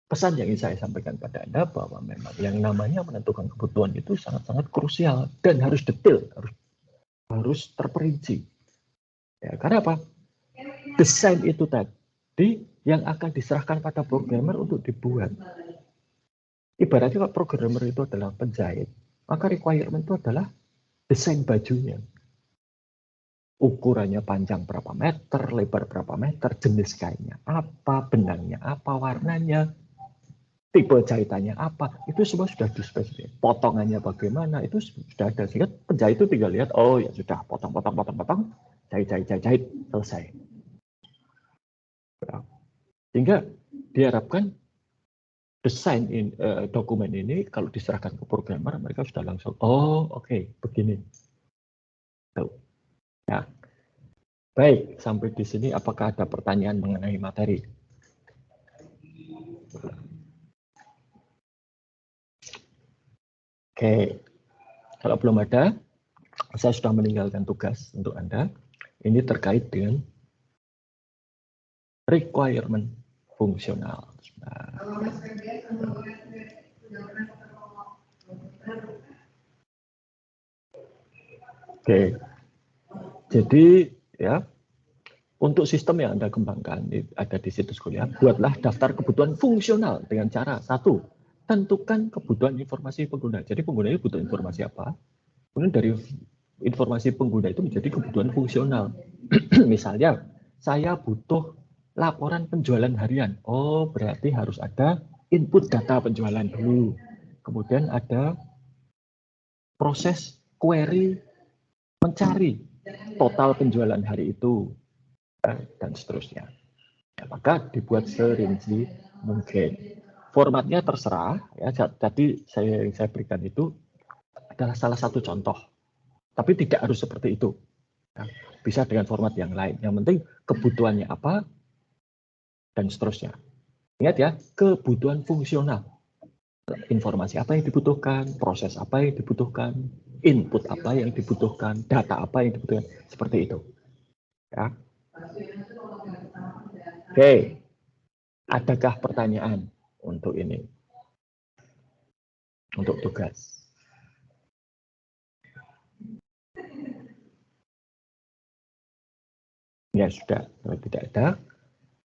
pesan yang ingin saya sampaikan pada Anda bahwa memang yang namanya menentukan kebutuhan itu sangat-sangat krusial dan harus detail, harus terperinci. Ya, karena apa? Desain itu tadi yang akan diserahkan pada programmer untuk dibuat. Ibaratnya kalau programmer itu adalah penjahit, maka requirement itu adalah desain bajunya. Ukurannya panjang berapa meter, lebar berapa meter, jenis kainnya apa, benangnya apa, warnanya, tipe jahitannya apa, itu semua sudah dispesifikasi. Potongannya bagaimana, itu sudah ada. Sehingga penjahit itu tinggal lihat, oh ya sudah, potong, jahit, selesai. Sehingga diharapkan desain dokumen ini kalau diserahkan ke programmer, mereka sudah langsung, oh oke, begini. Tuh. Ya. Baik, sampai di sini apakah ada pertanyaan mengenai materi? Oke, kalau belum ada, saya sudah meninggalkan tugas untuk Anda. Ini terkait dengan requirement fungsional. Oke, jadi ya untuk sistem yang Anda kembangkan ada di situs kuliah, buatlah daftar kebutuhan fungsional dengan cara 1, tentukan kebutuhan informasi pengguna. Jadi pengguna itu butuh informasi apa? Kemudian dari informasi pengguna itu menjadi kebutuhan fungsional. Misalnya, saya butuh laporan penjualan harian. Oh, berarti harus ada input data penjualan dulu. Kemudian ada proses query mencari total penjualan hari itu dan seterusnya. Ya, maka dibuat serinci mungkin. Formatnya terserah. Ya, tadi yang saya berikan itu adalah salah satu contoh. Tapi tidak harus seperti itu. Ya, bisa dengan format yang lain. Yang penting kebutuhannya apa dan seterusnya. Ingat ya, kebutuhan fungsional. Informasi apa yang dibutuhkan, proses apa yang dibutuhkan, input apa yang dibutuhkan, data apa yang dibutuhkan, seperti itu. Ya. Oke, adakah pertanyaan untuk ini? Untuk tugas? Ya sudah, kalau tidak ada,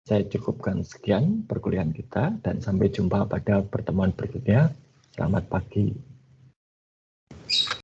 saya cukupkan sekian perkuliahan kita dan sampai jumpa pada pertemuan berikutnya. Selamat pagi.